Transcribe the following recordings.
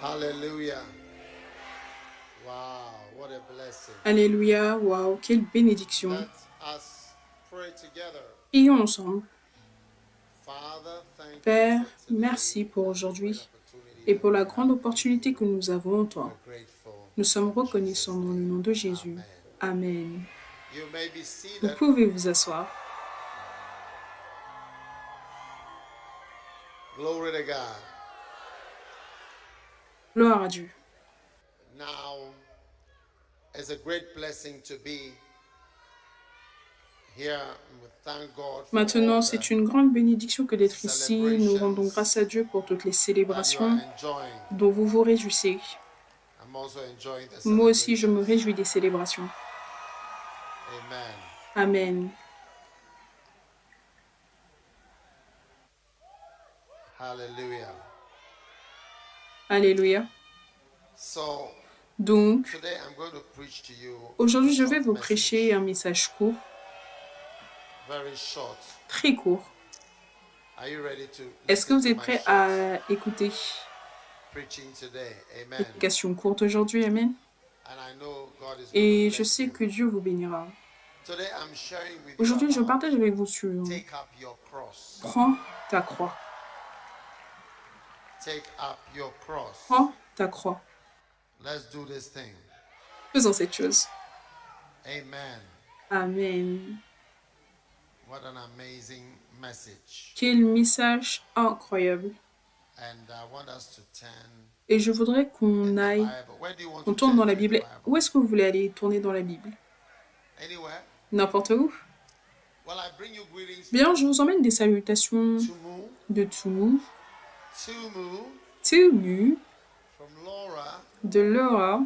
Hallelujah. Wow, what a blessing. Alléluia, waouh, quelle bénédiction. Let us pray together. Prions ensemble. Father, thank you Père, for today merci pour and the great aujourd'hui opportunity et that pour we la have grande in opportunité you. que nous avons en toi. We're grateful. Nous sommes In reconnaissants Jesus' dans le nom name. de Jésus. Amen. Amen. You may be Vous seated. pouvez vous asseoir. Glory to God. Gloire à Dieu. Now, it's a great blessing to be here. We thank God for Maintenant, all c'est the une grande bénédiction que d'être ici. Nous rendons celebrations grâce à Dieu pour toutes les that you célébrations are enjoying. dont vous vous réjouissez. I'm also enjoying the Moi aussi, je me celebrations. réjouis des célébrations. Amen. Amen. Hallelujah. Alléluia. So, Donc, today I'm going to preach to you aujourd'hui, je a vais short vous message. prêcher un message court, Very short. très court. Are you ready to Est-ce que listen vous to êtes my prêts short à écouter preaching today? Amen. l'éducation courte aujourd'hui? Amen. And I know God is going to Et je bless sais you. que Dieu vous bénira. Today I'm sharing with you Aujourd'hui, je about partage avec vous sur take up your cross. Prends ta croix. Take up your cross. Prends ta croix. Let's do this thing. Faisons cette chose. Amen. Amen. What an amazing message. Quel message incroyable. And I want us to turn Et je voudrais qu'on in the aille, Bible. Where do you want qu'on to tourne turn dans la to in the Bible. Où Bible? est-ce que vous voulez aller tourner dans la Bible? Anywhere? N'importe où. Well, I bring you greetings Bien, je vous emmène des salutations from Tumu, de Tumu, Tumu, from from Laura, de Laura,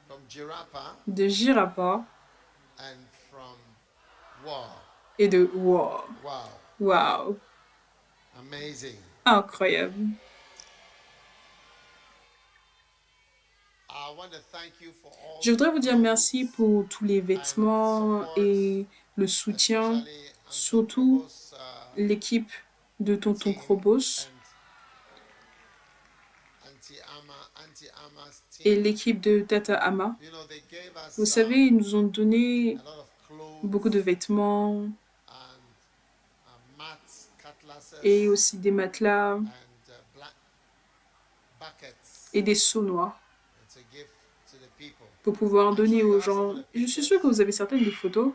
from Jirapa, de Jirapa and from Wow. et de Wow. Wow. Wow. Amazing. Incroyable. I want to thank you for all Je voudrais the vous dire clothes merci pour tous les vêtements et le soutien, especially Uncle surtout Provo's, l'équipe de Tonton team Krobos and Auntie Ama's et team. l'équipe de Tata Ama. You know, they gave us Vous savez, ils nous ont donné a lot of clothes beaucoup de vêtements and mats, cutlasses, et aussi des matelas and buckets et des seaux noirs to give to the people. pour pouvoir I'm donner sure you aux have some gens. of the Je suis pictures. sûre que vous avez certaines des photos. You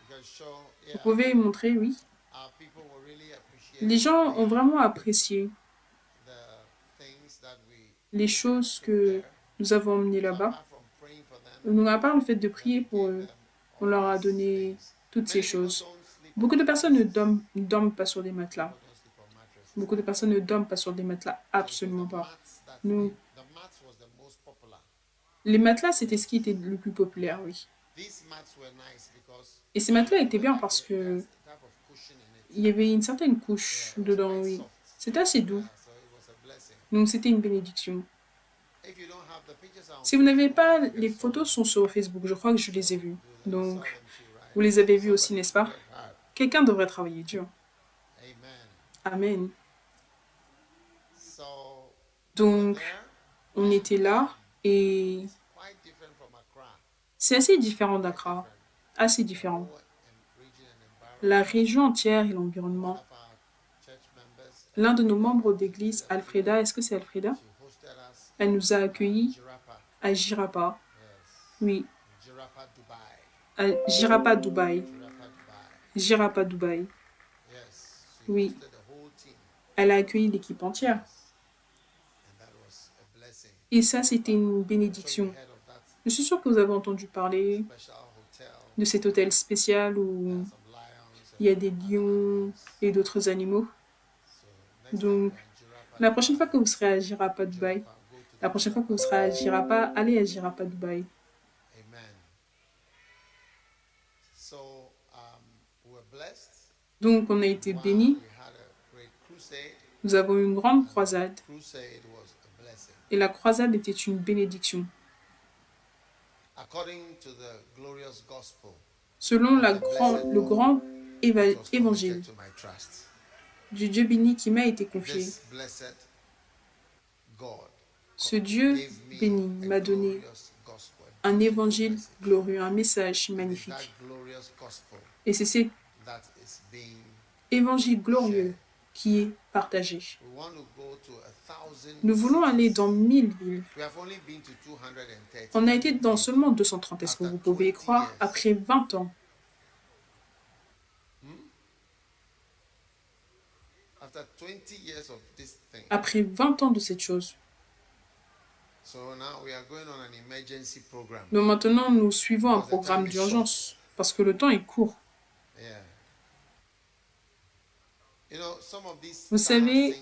can show, Vous yeah, pouvez montrer, oui. our people will really appreciate Les gens ont vraiment apprécié the things that we les choses que nous avons emmenées là-bas. apart from praying for them. Donc, à part le fait de prier pour gave eux, them on all leur a these donné things. toutes ces Many people choses. don't sleep Beaucoup on de personnes ne mattresses. dorment pas sur des matelas. People don't sleep on mattresses. Beaucoup de personnes ne dorment pas sur des matelas. Absolument The pas. mats that Nous, the mats was the most popular. les matelas, c'était ce qui était le plus populaire, oui. These mats were nice because Et ces matelas étaient bien parce que there's a type of cushion in it. il y avait une certaine couche dedans, oui. Soft. C'était assez doux. So it was a blessing. Donc, c'était une bénédiction. If you don't have the pictures on Si vous n'avez pas, les photos sont sur Facebook. Je crois que je les ai vues. Donc, them too, right? vous les avez vues aussi, n'est-ce pas? Work hard. Quelqu'un devrait travailler dur. Amen. Amen. So Donc, there, on était là et quite different from Accra. c'est assez différent d'Accra. Assez différent. Whole region and environment. La région entière et One l'environnement. of our church members, L'un de nos membres d'église, Alfreda, est-ce que c'est Alfreda? she hosted us Elle nous a accueillis Jirapa. à Jirapa. Yes. Oui, Jirapa, Dubai. à Jirapa, Dubaï. Jirapa, Dubai. Jirapa, Dubaï. Yes. She Oui. hosted the whole team. Elle a accueilli l'équipe entière. And that was a blessing. Et ça, c'était une I'm sure you bénédiction. heard of that Je suis sûre que vous avez entendu parler special hotel. de cet hôtel spécial où Some lions. il y a des lions et d'autres animaux. So next time Donc, you're in Jirapa, la prochaine fois que vous serez à Jirapa, Dubaï, go to la prochaine fois que vous serez à Jirapa, allez à Jirapa, Dubaï. Amen. So we were blessed. Donc, on a été Wow, bénis. we had a great crusade. Nous avons eu une grande croisade. Crusade was a blessing. Et la croisade était une bénédiction. According to the glorious gospel, Selon le grand it was évangile committed to my trust. du Dieu béni qui m'a été confié. This blessed Ce Dieu béni m'a donné un évangile glorieux, un message magnifique. Et c'est cet évangile glorieux qui est partagé. Nous voulons aller dans 1000 villes. On a été dans seulement 230, est-ce que vous pouvez y croire, après 20 ans. Après 20 ans de cette chose. Donc maintenant, nous suivons un programme d'urgence parce que le temps est court. Vous savez,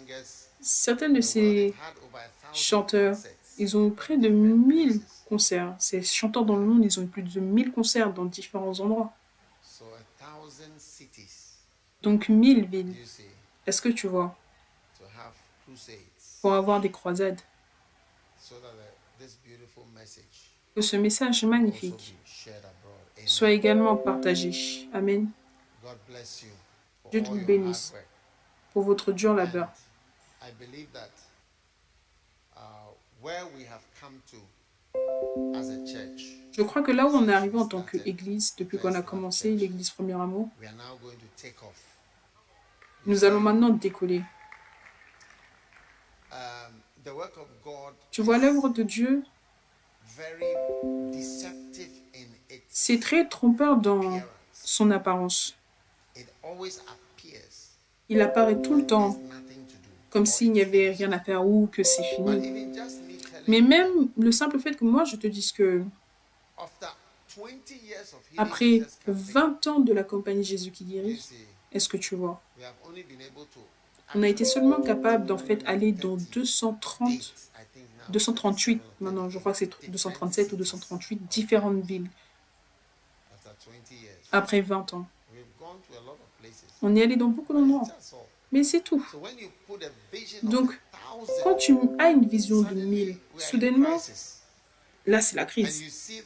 certains de ces chanteurs, ils ont eu près de 1000 concerts. Ces chanteurs dans le monde, ils ont eu plus de 1000 concerts dans différents endroits. Donc 1000 villes. Est-ce que tu vois? Pour avoir des croisades. Que ce message magnifique soit également partagé. Amen. Dieu vous bénisse pour votre dur labeur. Je crois que là où on est arrivé en tant qu'Église, depuis qu'on a commencé l'Église Premier Amour, nous allons maintenant décoller. Tu vois, l'œuvre de Dieu, c'est très trompeur dans son apparence. Il apparaît tout le temps comme s'il n'y avait rien à faire ou que c'est fini. Mais même le simple fait que moi je te dise que après 20 ans de la compagnie Jésus qui guérit, est-ce que tu vois? On a été seulement capable d'en fait aller dans 238, maintenant je crois que c'est 237 ou 238 différentes villes. Après 20 ans. On est allé dans beaucoup d'endroits. Mais c'est tout. Donc, quand tu as une vision de 1000, soudainement, là c'est la crise.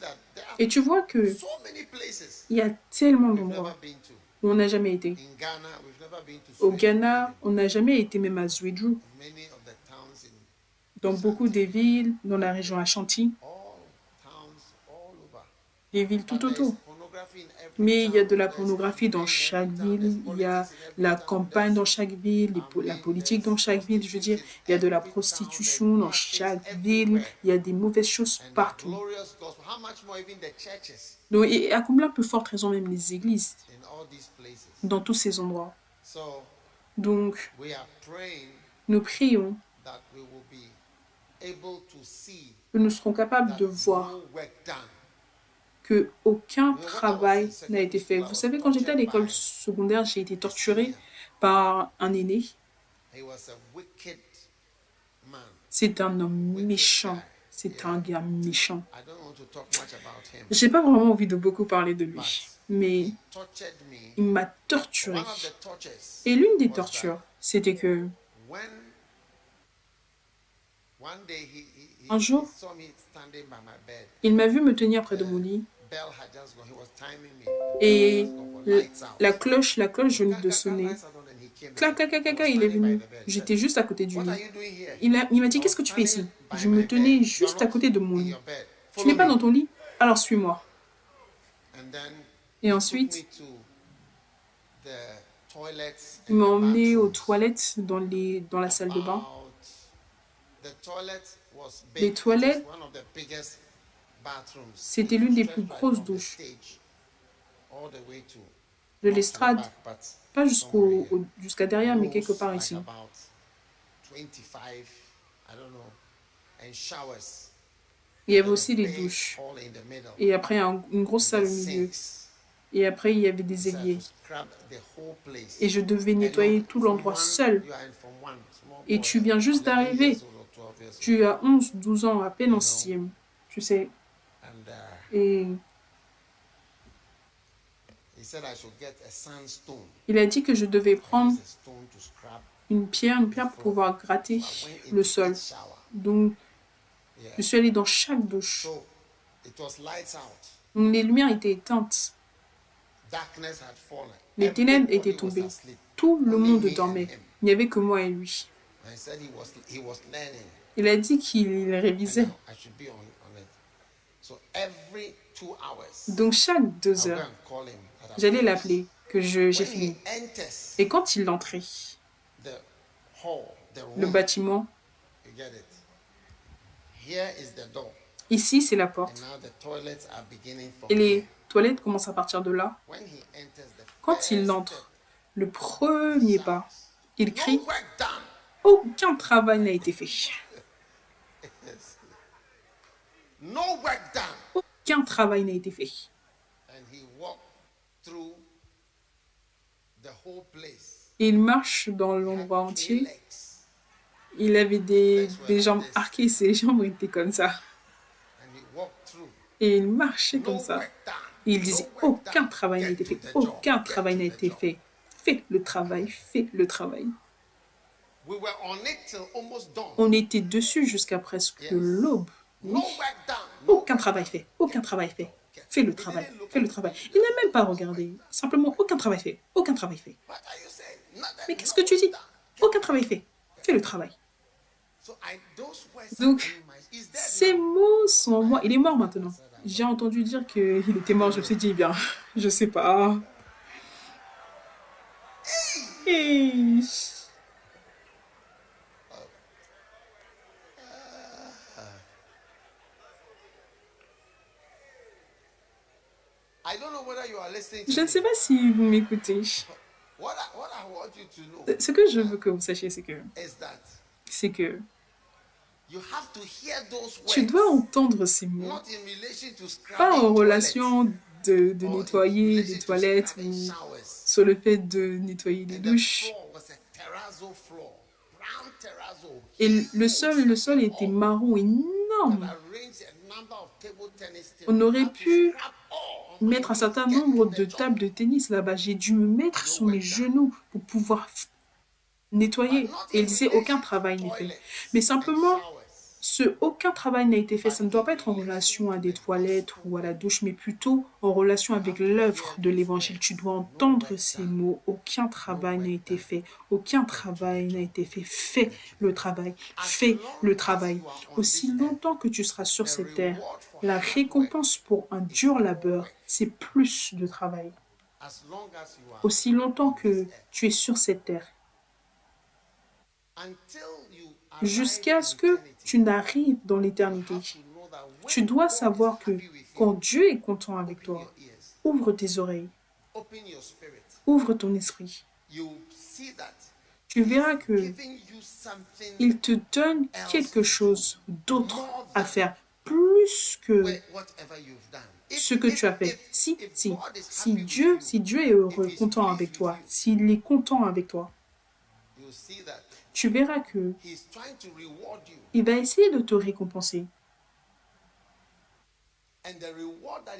Et tu vois que il y a tellement d'endroits où on n'a jamais été. Au Ghana, on n'a jamais été même à Zwedru. Dans beaucoup des villes, dans la région Ashanti, des villes tout autour. Mais il y a de la pornographie dans chaque ville, il y a la campagne dans chaque ville, la politique dans chaque ville, je veux dire, il y a de la prostitution dans chaque ville, il y a des mauvaises choses partout. Donc, et à combien plus forte raison même les églises dans tous ces endroits. Donc, nous prions que nous serons capables de voir qu'aucun travail n'a été fait. Vous savez, quand j'étais à l'école secondaire, j'ai été torturée par un aîné. C'est un homme méchant. C'est un gars méchant. Je n'ai pas vraiment envie de beaucoup parler de lui, mais il m'a torturée. Et l'une des tortures, c'était que un jour, il m'a vu me tenir près de mon lit et la cloche venait de sonner. Clac, clac, clac, clac, il est venu. J'étais juste à côté du lit. Il m'a dit, qu'est-ce que tu fais ici? Je me tenais juste à côté de mon lit. Tu n'es pas dans ton lit? Alors suis-moi. Et ensuite, il m'a emmené aux toilettes dans la salle de bain. Les toilettes, c'était l'une des plus grosses douches de l'estrade, pas jusqu'à derrière, mais quelque part ici. Il y avait aussi les douches. Et après, une grosse salle au milieu. Et après, il y avait des éviers. Et je devais nettoyer tout l'endroit seul. Et tu viens juste d'arriver. Tu as 11, 12 ans, à peine en 6e. Tu sais. Et il a dit que je devais prendre une pierre pour pouvoir gratter le sol. Donc, je suis allée dans chaque douche. Donc, les lumières étaient éteintes. Les ténèbres étaient tombées. Tout le monde dormait. Il n'y avait que moi et lui. Il a dit qu'il révisait. Donc chaque 2 heures, j'allais l'appeler, que j'ai fini. Et quand il entrait, le bâtiment, ici c'est la porte. Et les toilettes commencent à partir de là. Quand il entre, le premier pas, il crie « Aucun travail n'a été fait. Aucun travail n'a été fait. » Et il marche dans l'endroit entier. Il avait des jambes arquées, ses jambes étaient comme ça. Et il marchait comme ça. Et il disait « Aucun travail n'a été fait. Aucun travail n'a été fait. Fais le travail, fais le travail. » On était dessus jusqu'à presque l'aube. Oui. Aucun travail fait. Aucun travail fait. Fais le travail. Fais le travail. Il n'a même pas regardé. Simplement, aucun travail fait. Aucun travail fait. Mais qu'est-ce que tu dis? Aucun travail fait. Fais le travail. Donc, ces mots sont en moi. Il est mort maintenant. J'ai entendu dire qu'il était mort. Je me suis dit, bien, je sais pas. Hey. Je ne sais pas si vous m'écoutez. Ce que je veux que vous sachiez, c'est que tu dois entendre ces mots, pas en relation de nettoyer les toilettes ou sur le fait de nettoyer les douches. Et le sol était marron, énorme. On aurait pu mettre un certain nombre de tables de tennis là-bas. J'ai dû me mettre sur mes genoux pour pouvoir nettoyer. Et il disait aucun travail n'est fait. Mais simplement, aucun travail n'a été fait. Ça ne doit pas être en relation à des toilettes ou à la douche, mais plutôt en relation avec l'œuvre de l'évangile. Tu dois entendre ces mots. Aucun travail n'a été fait. Aucun travail n'a été fait. Fais le travail. Fais le travail. Aussi longtemps que tu seras sur cette terre, la récompense pour un dur labeur, c'est plus de travail. Aussi longtemps que tu es sur cette terre, jusqu'à ce que tu n'arrives dans l'éternité, tu dois savoir que quand Dieu est content avec toi, ouvre tes oreilles, ouvre ton esprit. Tu verras que il te donne quelque chose d'autre à faire, plus que ce que tu as fait. Si Dieu est heureux, content avec toi, s'il est content avec toi, tu verras que il va essayer de te récompenser.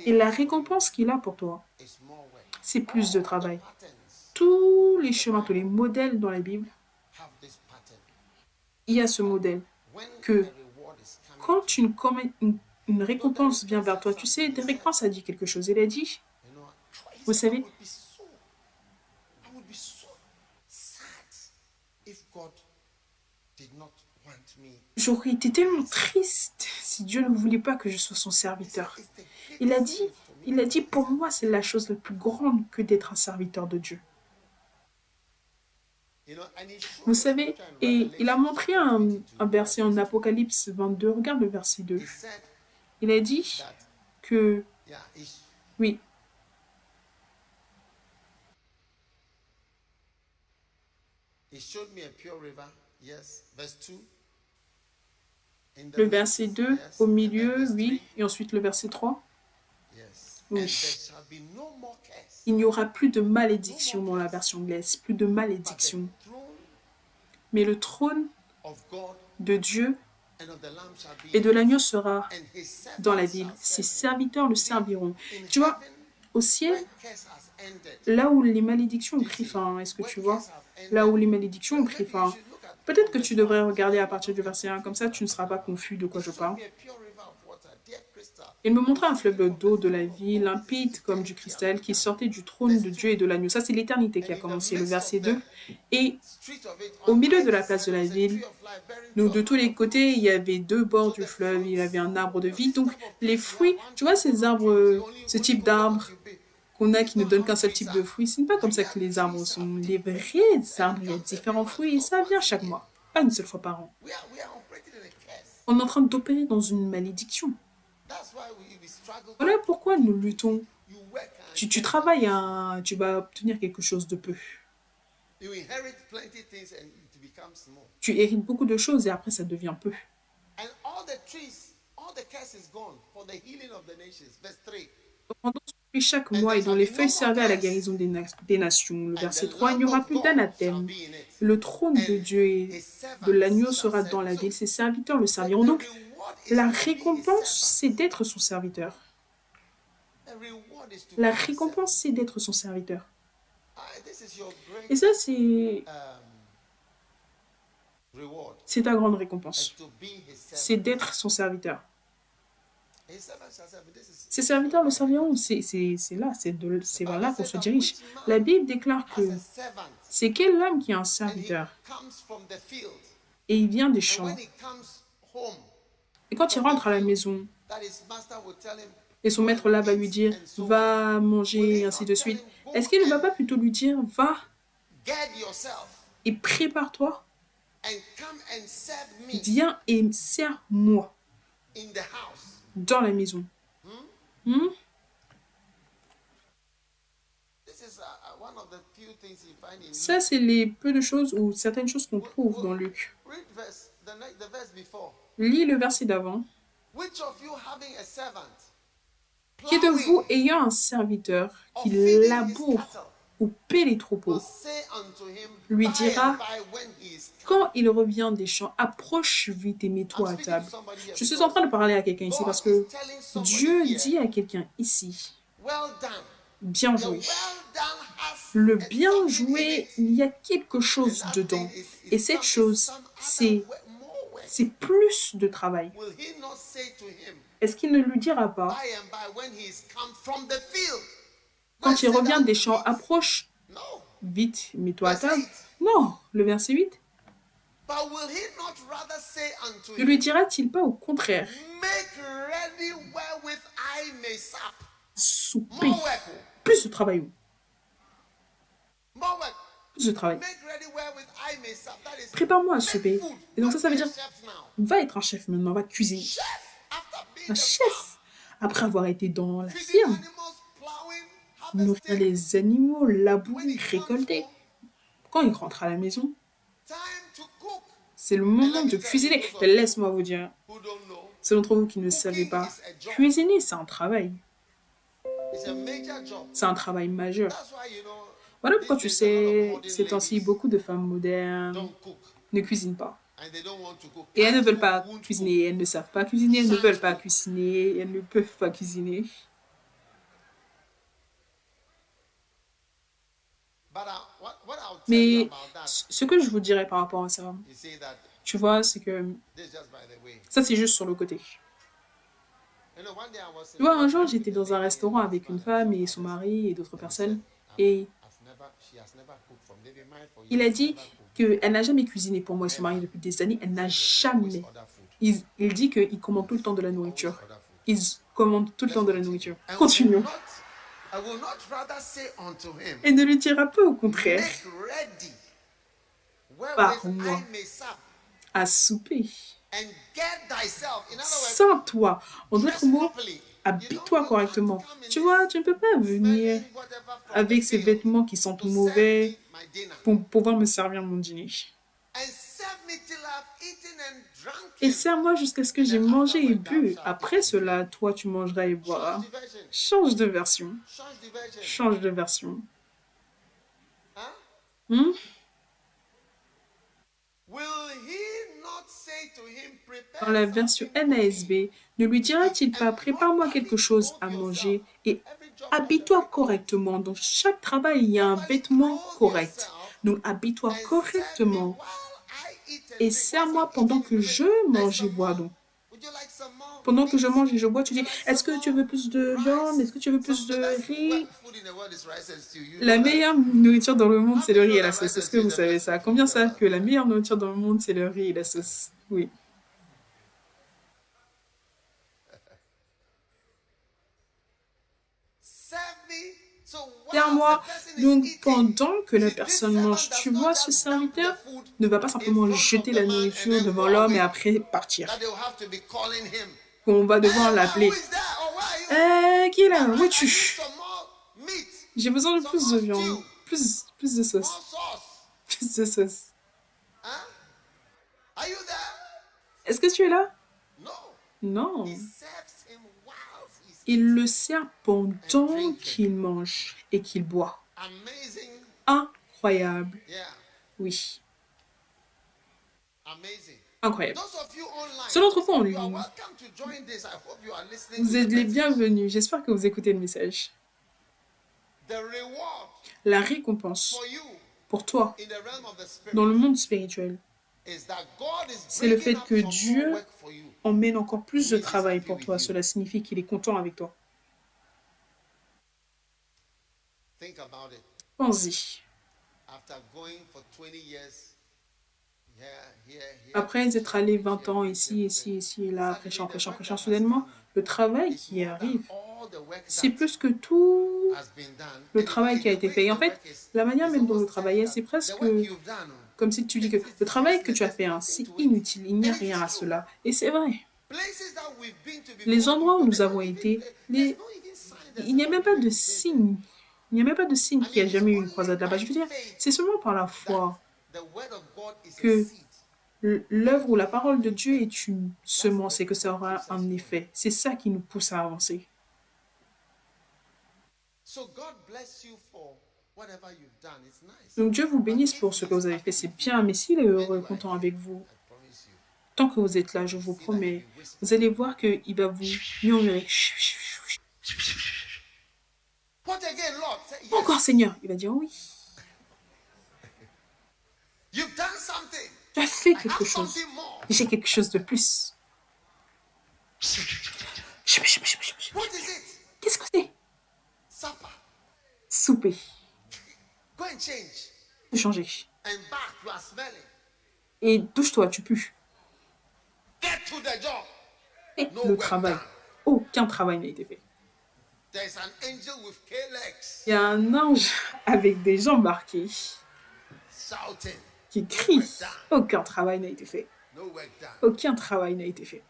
Et la récompense qu'il a pour toi, c'est plus de travail. Tous les chemins, tous les modèles dans la Bible, il y a ce modèle que quand une récompense vient vers toi, tu sais, Derek Prince a dit quelque chose. Il a dit, vous savez, j'aurais été tellement triste si Dieu ne voulait pas que je sois son serviteur. Il a dit, pour moi, c'est la chose la plus grande que d'être un serviteur de Dieu. Vous savez, et il a montré un verset en Apocalypse 22. Regarde le verset 2. Il a dit que, oui, le verset 2 au milieu, oui, et ensuite le verset 3. Oui. Il n'y aura plus de malédiction dans la version anglaise, plus de malédiction. Mais le trône de Dieu et de l'agneau sera dans la ville. Ses serviteurs le serviront. Tu vois, au ciel, là où les malédictions ont pris fin, est-ce que tu vois? Là où les malédictions ont pris fin. Peut-être que tu devrais regarder à partir du verset 1, comme ça tu ne seras pas confus de quoi je parle. Il me montra un fleuve d'eau de la vie, limpide comme du cristal, qui sortait du trône de Dieu et de l'agneau. Ça, c'est l'éternité qui a commencé, le verset 2. Et au milieu de la place de la ville, donc de tous les côtés, il y avait deux bords du fleuve, il y avait un arbre de vie. Donc les fruits, tu vois ces arbres, ce type d'arbres qu'on a qui ne donnent qu'un seul type de fruits, ce n'est pas comme ça que les arbres sont. Les vrais arbres, il y a différents fruits et ça vient chaque mois, pas une seule fois par an. On est en train d'opérer dans une malédiction. Voilà pourquoi nous luttons. Tu travailles, tu vas obtenir quelque chose de peu. Tu hérites beaucoup de choses et après ça devient peu. Et chaque mois et dont les feuilles servaient à la guérison des nations. Le verset 3, il n'y aura plus d'anathème. Le trône de Dieu et de l'agneau sera dans la ville. Ses serviteurs le serviront. Donc, la récompense, c'est d'être son serviteur. La récompense, c'est d'être son serviteur. Et ça, c'est ta grande récompense. C'est d'être son serviteur. Ses serviteurs le serviront. C'est là, c'est vers là qu'on se dirige. La Bible déclare que c'est quel homme qui est un serviteur et il vient des champs. Et quand il rentre à la maison, et son maître là va lui dire « va manger » et ainsi de suite, est-ce qu'il ne va pas plutôt lui dire « va et prépare-toi, viens et sers-moi dans la maison ». Ça, c'est les peu de choses ou certaines choses qu'on trouve dans Luc. Lis le verset d'avant. Qui de vous ayant un serviteur qui laboure ou paie les troupeaux, lui dira, quand il revient des champs, approche vite et mets-toi à table. Je suis en train de parler à quelqu'un ici parce que Dieu dit à quelqu'un ici, bien joué. Le bien joué, il y a quelque chose dedans. Et cette chose, c'est plus de travail. Est-ce qu'il ne lui dira pas, quand il revient des champs, approche vite, mets-toi à table? Non, le verset 8. Ne lui dira-t-il pas au contraire, souper, plus de travail. Plus de travail. Prépare-moi à souper. Et donc ça veut dire, va être un chef maintenant, va cuisiner. Un chef, après avoir été dans la ferme, nourrir les animaux, labourer, récolter. Quand il rentre à la maison, c'est le moment de cuisiner. Laisse-moi vous dire, ceux d'entre vous qui ne savez pas, cuisiner, c'est un travail. C'est un travail majeur. Voilà pourquoi tu sais, ces temps-ci, beaucoup de femmes modernes ne cuisinent pas. Et elles ne veulent pas cuisiner, elles ne savent pas cuisiner, elles ne veulent pas cuisiner, elles ne peuvent pas cuisiner. Mais ce que je vous dirais par rapport à ça, tu vois, c'est que ça, c'est juste sur le côté. Tu vois, un jour, j'étais dans un restaurant avec une femme et son mari et d'autres personnes, et il a dit qu'elle n'a jamais cuisiné pour moi et son mari depuis des années. Elle n'a jamais. Il dit qu'il commande tout le temps de la nourriture. Ils commandent tout le temps de la nourriture. Continuons. Et ne lui dira pas au contraire, pars-moi à souper. Sans toi. En d'autres mots, habille-toi correctement. Tu vois, tu ne peux pas venir avec ces vêtements qui sentent mauvais pour pouvoir me servir mon dîner. Et sers-moi jusqu'à ce que j'ai mangé et bu. Après cela, toi, tu mangeras et boiras. Change de version. Change de version. Dans la version NASB, ne lui dira-t-il pas, prépare-moi quelque chose à manger et habille-toi correctement. Dans chaque travail, il y a un vêtement correct. Donc, habille-toi correctement et sers-moi pendant que je mange et bois. Donc, Pendant que je mange et je bois, tu dis, est-ce que tu veux plus de viande? Est-ce que tu veux plus de riz? La meilleure nourriture dans le monde, c'est le riz et la sauce. Est-ce que vous savez ça? Combien savent que la meilleure nourriture dans le monde, c'est le riz et la sauce? Oui. Moi. Donc, pendant que la personne mange, tu vois, ce serviteur ne va pas simplement jeter la nourriture devant l'homme et après partir. On va devoir l'appeler. Qui est là? Où es-tu? J'ai besoin de plus de viande, plus de sauce. Plus de sauce. Est-ce que tu es là? Non. Il le sert pendant qu'il mange et qu'il boit. Incroyable. Oui. Incroyable. Ceux d'entre vous en ligne, vous êtes les bienvenus. J'espère que vous écoutez le message. La récompense pour toi dans le monde spirituel, c'est le fait que Dieu emmène encore plus de travail pour toi. Cela signifie qu'il est content avec toi. Pense-y. Après être allé 20 ans ici, et là, prêchant, soudainement, le travail qui arrive, c'est plus que tout le travail qui a été fait. Et en fait, la manière même dont vous travaillez, c'est presque comme si tu dis que le travail que tu as fait, c'est inutile, il n'y a rien à cela. Et c'est vrai. Les endroits où nous avons été, il n'y a même pas de signe. Il n'y a même pas de signe qu'il n'y a jamais eu une croisade là-bas. Je veux dire, c'est seulement par la foi que l'œuvre ou la parole de Dieu est une semence et que ça aura un effet. C'est ça qui nous pousse à avancer. Donc Dieu vous bénisse pour ce que vous avez fait, c'est bien, mais s'il est heureux et content avec vous, tant que vous êtes là, je vous promets, vous allez voir qu'il va vous murmurer. Encore Seigneur, il va dire oui. Tu as fait quelque chose. J'ai quelque chose de plus. Qu'est-ce que c'est? Souper. Changer. Et douche-toi, tu pues. Et le travail. Aucun travail n'a été fait. Il y a un ange avec des jambes marquées qui crie. Aucun travail n'a été fait. Aucun travail n'a été fait.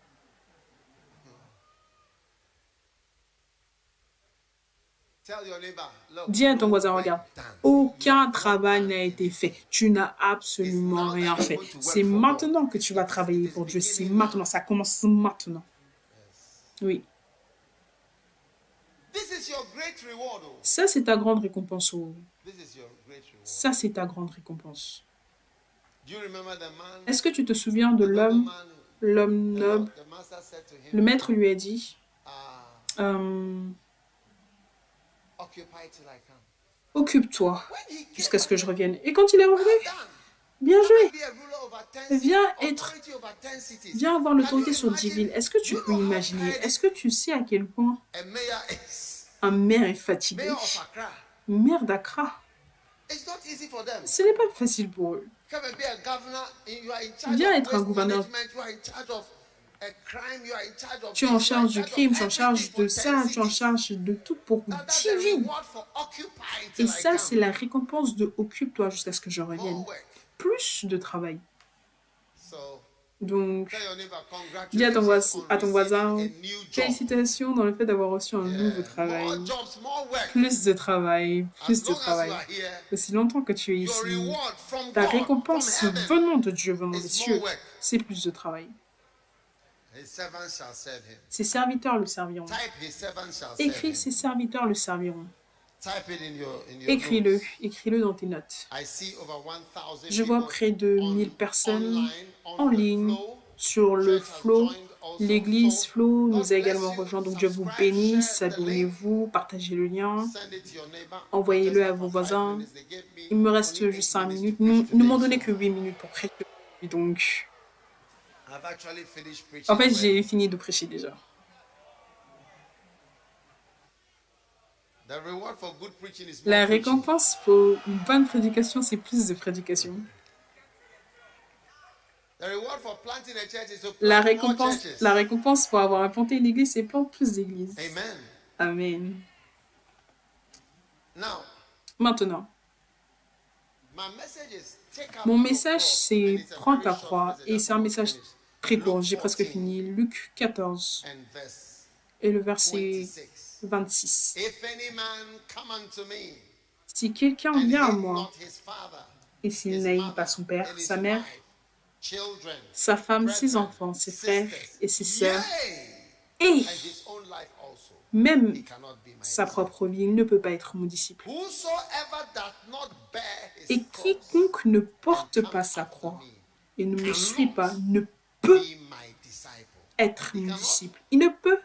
Dis à ton voisin, regarde, aucun travail n'a été fait. Tu n'as absolument rien fait. C'est maintenant que tu vas travailler pour Dieu. C'est maintenant. Ça commence maintenant. Oui. Ça, c'est ta grande récompense. Ça, c'est ta grande récompense. Est-ce que tu te souviens de l'homme noble? Le maître lui a dit, occupe-toi jusqu'à ce que je revienne. Et quand il est revenu, bien joué. Viens avoir l'autorité sur 10 villes. Est-ce que tu peux imaginer? Est-ce que tu sais à quel point un maire est fatigué? Maire d'Accra. Ce n'est pas facile pour eux. Viens être un gouverneur. Tu es en charge du crime, tu es en charge de ça, tu es en charge de tout pour 10 vies. Et ça, c'est la récompense de occupe-toi jusqu'à ce que je revienne. Plus de travail. Donc, dis à ton voisin, félicitations dans le fait d'avoir reçu un nouveau travail. Plus de travail, plus de travail. Aussi longtemps que tu es ici, ta récompense venant de Dieu, venant des cieux, c'est plus de travail. Ses serviteurs le serviront. Écris, ses serviteurs le serviront. Écris-le dans tes notes. Je vois près de 1000 personnes en ligne sur le Flow. L'église Flow nous a également rejoint, donc Dieu vous bénisse, abonnez-vous, partagez le lien, envoyez-le à vos voisins. Il me reste juste 5 minutes. Nous ne m'ont donné que 8 minutes pour prêcher, donc En fait, j'ai fini de prêcher déjà. La récompense pour une bonne prédication, c'est plus de prédication. La récompense pour avoir implanté une église, c'est planter plus d'églises. Amen. Maintenant, mon message, c'est prends ta croix. Et c'est un message très court. J'ai presque fini. Luc 14 et le verset 26. Si quelqu'un vient à moi et s'il n'haït pas son père, sa mère, sa femme, ses enfants, ses frères et ses sœurs, et même sa propre vie, il ne peut pas être mon disciple. Et quiconque ne porte pas sa croix et ne me suit pas ne peut être mon disciple. Il ne peut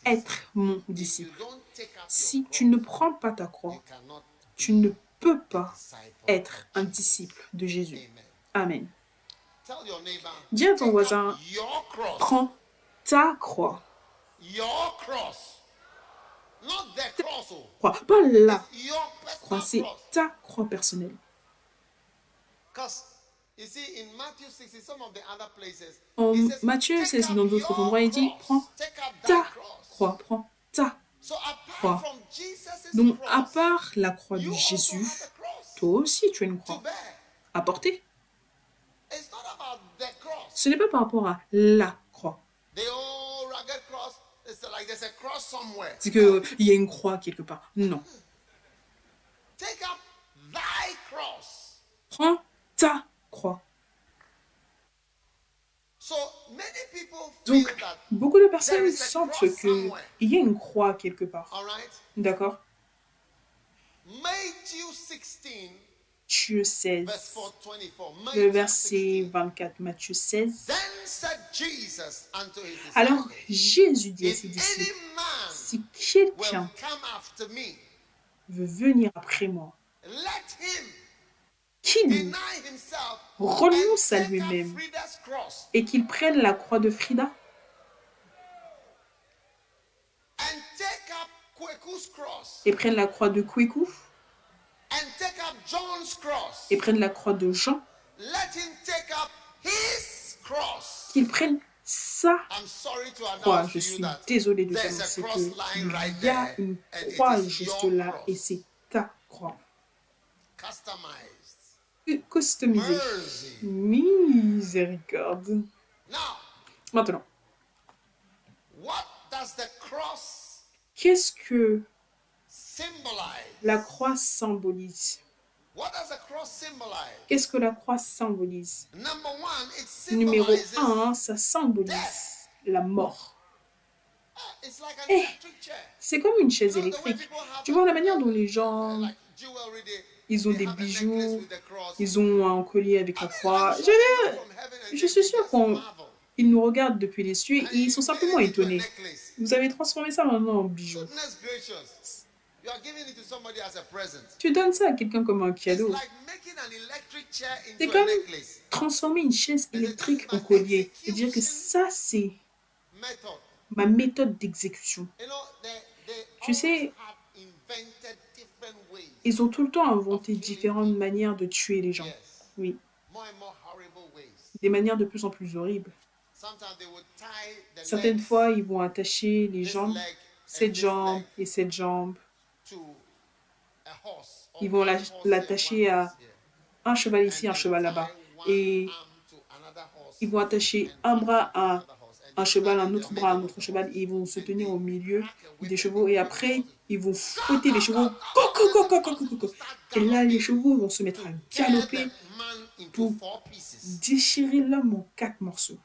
être mon disciple. Si tu ne prends pas ta croix, tu ne peux pas être un disciple de Jésus. Amen. Dis à ton voisin, prends ta croix. Croix, pas la croix, c'est ta croix personnelle. En Matthieu 16, dans d'autres endroits, il dit, prends ta croix, prends ta croix. Donc, à part la croix de Jésus, toi aussi, tu as une croix à porter. Ce n'est pas par rapport à la croix. C'est qu'il y a une croix quelque part. Non. Prends ta croix. Donc, beaucoup de personnes sentent qu'il y a une croix quelque part. D'accord? Matthieu 16, le verset 24, Matthieu 16. Alors Jésus dit à ses disciples, si quelqu'un veut venir après moi, qu'il renonce à lui-même et qu'il prenne la croix de Frida et prenne la croix de Kweku et prenne la croix de Jean, qu'il prenne sa croix. Je suis désolée de t'annoncer qu'il y a une croix juste là et c'est ta croix. Customisée. Miséricorde. Maintenant, qu'est-ce que la croix symbolise? Qu'est-ce que la croix symbolise? Numéro 1, ça symbolise la mort. Et c'est comme une chaise électrique. Tu vois la manière dont les gens, ils ont des bijoux, ils ont un collier avec la croix. Je suis sûre qu'ils nous regardent depuis les cieux et ils sont simplement étonnés. Vous avez transformé ça maintenant en bijou. Tu donnes ça à quelqu'un comme un cadeau. C'est comme transformer une chaise électrique en collier et dire que ça, c'est ma méthode d'exécution. Tu sais, ils ont tout le temps inventé différentes manières de tuer les gens. Oui. Des manières de plus en plus horribles. Certaines fois, ils vont attacher les jambes, cette jambe et cette jambe. Ils vont l'attacher à un cheval ici, un cheval là-bas. Et ils vont attacher un bras à un cheval, un autre bras à un autre cheval. Et ils vont se tenir au milieu des chevaux. Et après, ils vont fouetter les chevaux. Et là, les chevaux vont se mettre à galoper pour déchirer l'homme en 4 morceaux.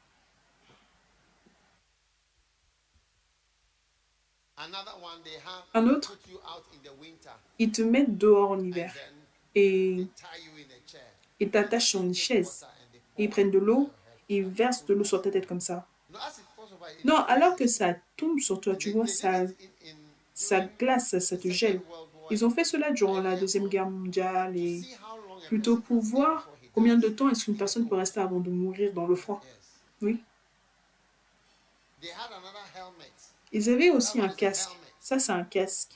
Un autre, ils te mettent dehors en hiver et ils t'attachent sur une chaise. Et ils prennent de l'eau et ils versent de l'eau sur ta tête comme ça. Non, alors que ça tombe sur toi, tu vois, ça glace, ça te gèle. Ils ont fait cela durant la Deuxième Guerre mondiale et plutôt pour voir combien de temps est-ce qu'une personne peut rester avant de mourir dans le froid. Oui. Ils avaient aussi un casque. Ça, c'est un casque.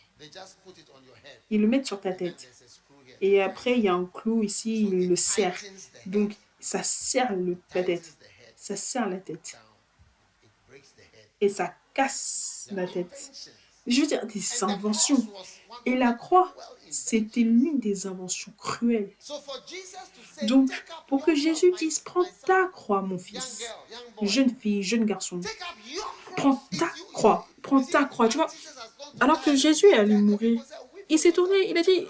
Ils le mettent sur ta tête. Et après, il y a un clou ici, il le serre. Donc, ça serre ta tête. Ça serre la tête. Et ça casse la tête. Je veux dire, des inventions. Et la croix, c'était l'une des inventions cruelles. Donc, pour que Jésus dise, prends ta croix, mon fils, jeune fille, jeune garçon, prends ta croix, tu vois. Alors que Jésus allait mourir, il s'est tourné, il a dit,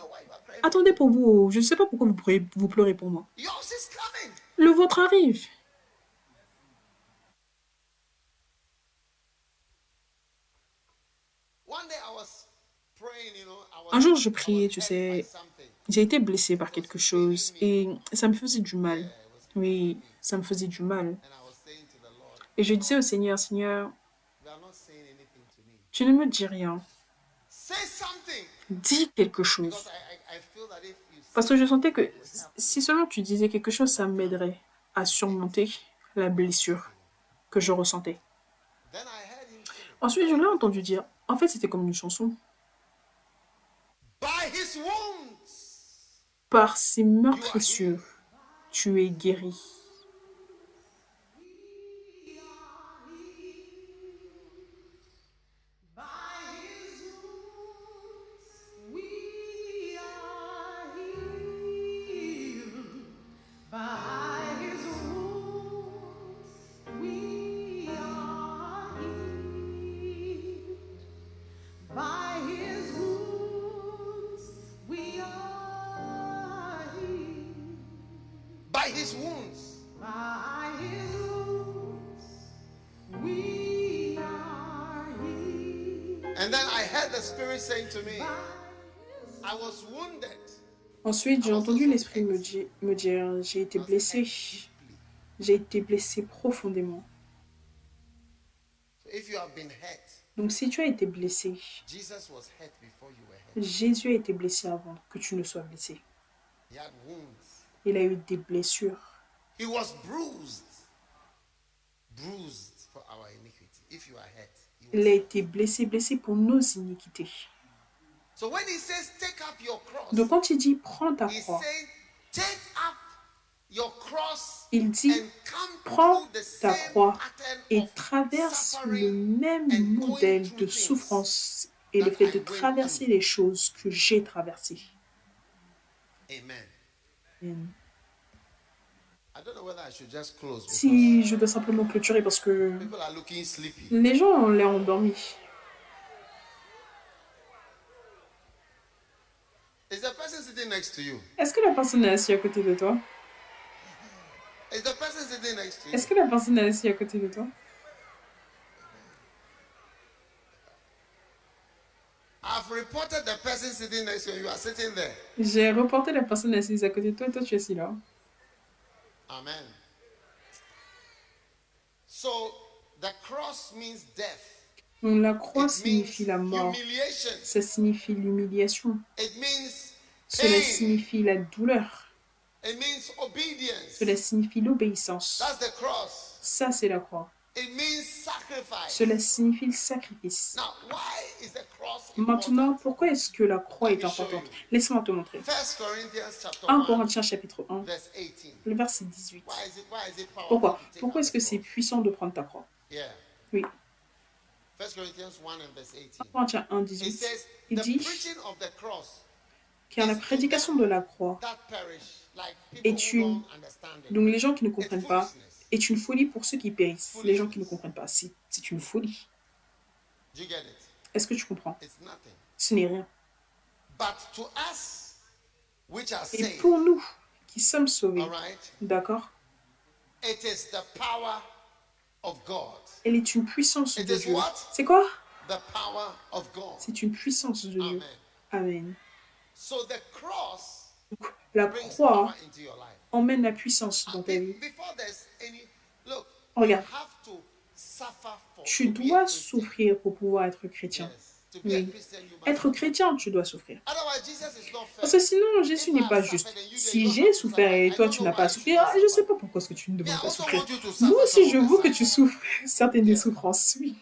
attendez pour vous, je ne sais pas pourquoi vous pleurez pour moi. Le vôtre arrive. Un jour, je priais, tu sais, j'ai été blessée par quelque chose et ça me faisait du mal. Oui, ça me faisait du mal. Et je disais au Seigneur, Seigneur, tu ne me dis rien. Dis quelque chose. Parce que je sentais que si seulement tu disais quelque chose, ça m'aiderait à surmonter la blessure que je ressentais. Ensuite, je l'ai entendu dire, en fait, c'était comme une chanson. Par ses meurtrissures, tu es guéri. Ensuite, j'ai entendu l'Esprit me dire, j'ai été blessé. J'ai été blessé profondément. Donc, si tu as été blessé, Jésus a été blessé avant que tu ne sois blessé. Il a eu des blessures. Il a été blessé pour nos iniquités. Donc quand il dit prends ta croix, il dit prends ta croix et traverse le même modèle de souffrance et le fait de traverser les choses que j'ai traversées. Amen. Si je dois simplement clôturer parce que les gens ont l'air endormis. Est-ce que la personne est assise à côté de toi? Est-ce que la personne est assise à côté de toi? J'ai reporté la personne assise à côté de toi et toi tu es assis là. Amen. Donc la croix signifie la mort. Ça signifie l'humiliation. Cela signifie la douleur. Cela signifie l'obéissance. Ça, c'est la croix. Cela signifie le sacrifice. Maintenant, pourquoi est-ce que la croix est importante? Laisse-moi te montrer. 1 Corinthiens chapitre 1, le verset 18. Pourquoi? Pourquoi est-ce que c'est puissant de prendre ta croix? Oui. 1 Corinthiens 1, 18, il dit car la prédication de la croix est une... Donc les gens qui ne comprennent pas, est une folie pour ceux qui périssent. Les gens qui ne comprennent pas, c'est une folie. Est-ce que tu comprends? Ce n'est rien. Et pour nous qui sommes sauvés, d'accord? Elle est une puissance de Dieu. C'est quoi? C'est une puissance de Dieu. Amen. Donc, la croix emmène la puissance dans ta vie. Regarde, tu dois souffrir pour pouvoir être chrétien. Oui. Être chrétien, tu dois souffrir. Parce que sinon, Jésus n'est pas juste. Si j'ai souffert et toi, tu n'as pas à souffrir, je ne sais pas pourquoi est-ce que tu ne devrais pas souffrir. Moi aussi, je veux que tu souffres certaines des souffrances, oui.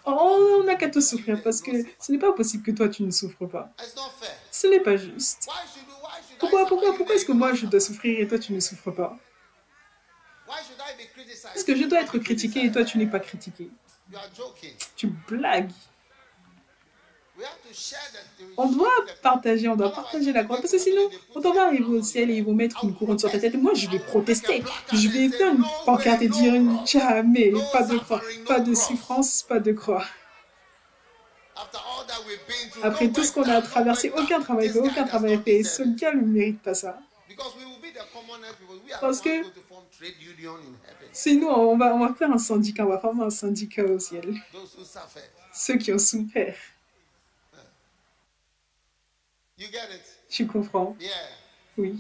Oh, on n'a qu'à tous souffrir parce que ce n'est pas possible que toi, tu ne souffres pas. Ce n'est pas juste. Pourquoi est-ce que moi, je dois souffrir et toi, tu ne souffres pas? Est-ce que je dois être critiqué et toi, tu n'es pas critiqué? Tu blagues. On doit partager la croix parce que sinon, on va arriver au ciel et ils vont mettre une couronne sur ta tête. Moi, je vais protester. Je vais faire une pancarte et dire jamais, pas de croix, pas de souffrance, pas de croix. Après tout ce qu'on a traversé, aucun travail fait. Ce gars ne mérite pas ça. Parce que sinon, on va faire un syndicat, on va former un syndicat au ciel. Ceux qui ont souffert. Tu comprends? Oui.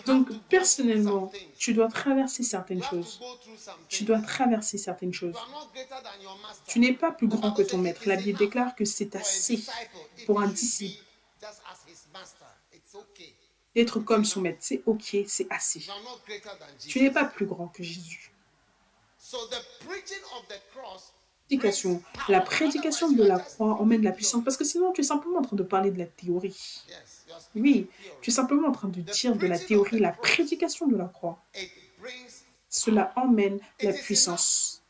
Donc, personnellement, tu dois traverser certaines choses. Tu dois traverser certaines choses. Tu n'es pas plus grand que ton maître. La Bible déclare que c'est assez pour un disciple d'être comme son maître. C'est ok, c'est assez. Tu n'es pas plus grand que Jésus. La prédication de la croix emmène la puissance parce que sinon tu es simplement en train de parler de la théorie. Oui, tu es simplement en train de dire de la théorie. La prédication de la croix, cela emmène la puissance.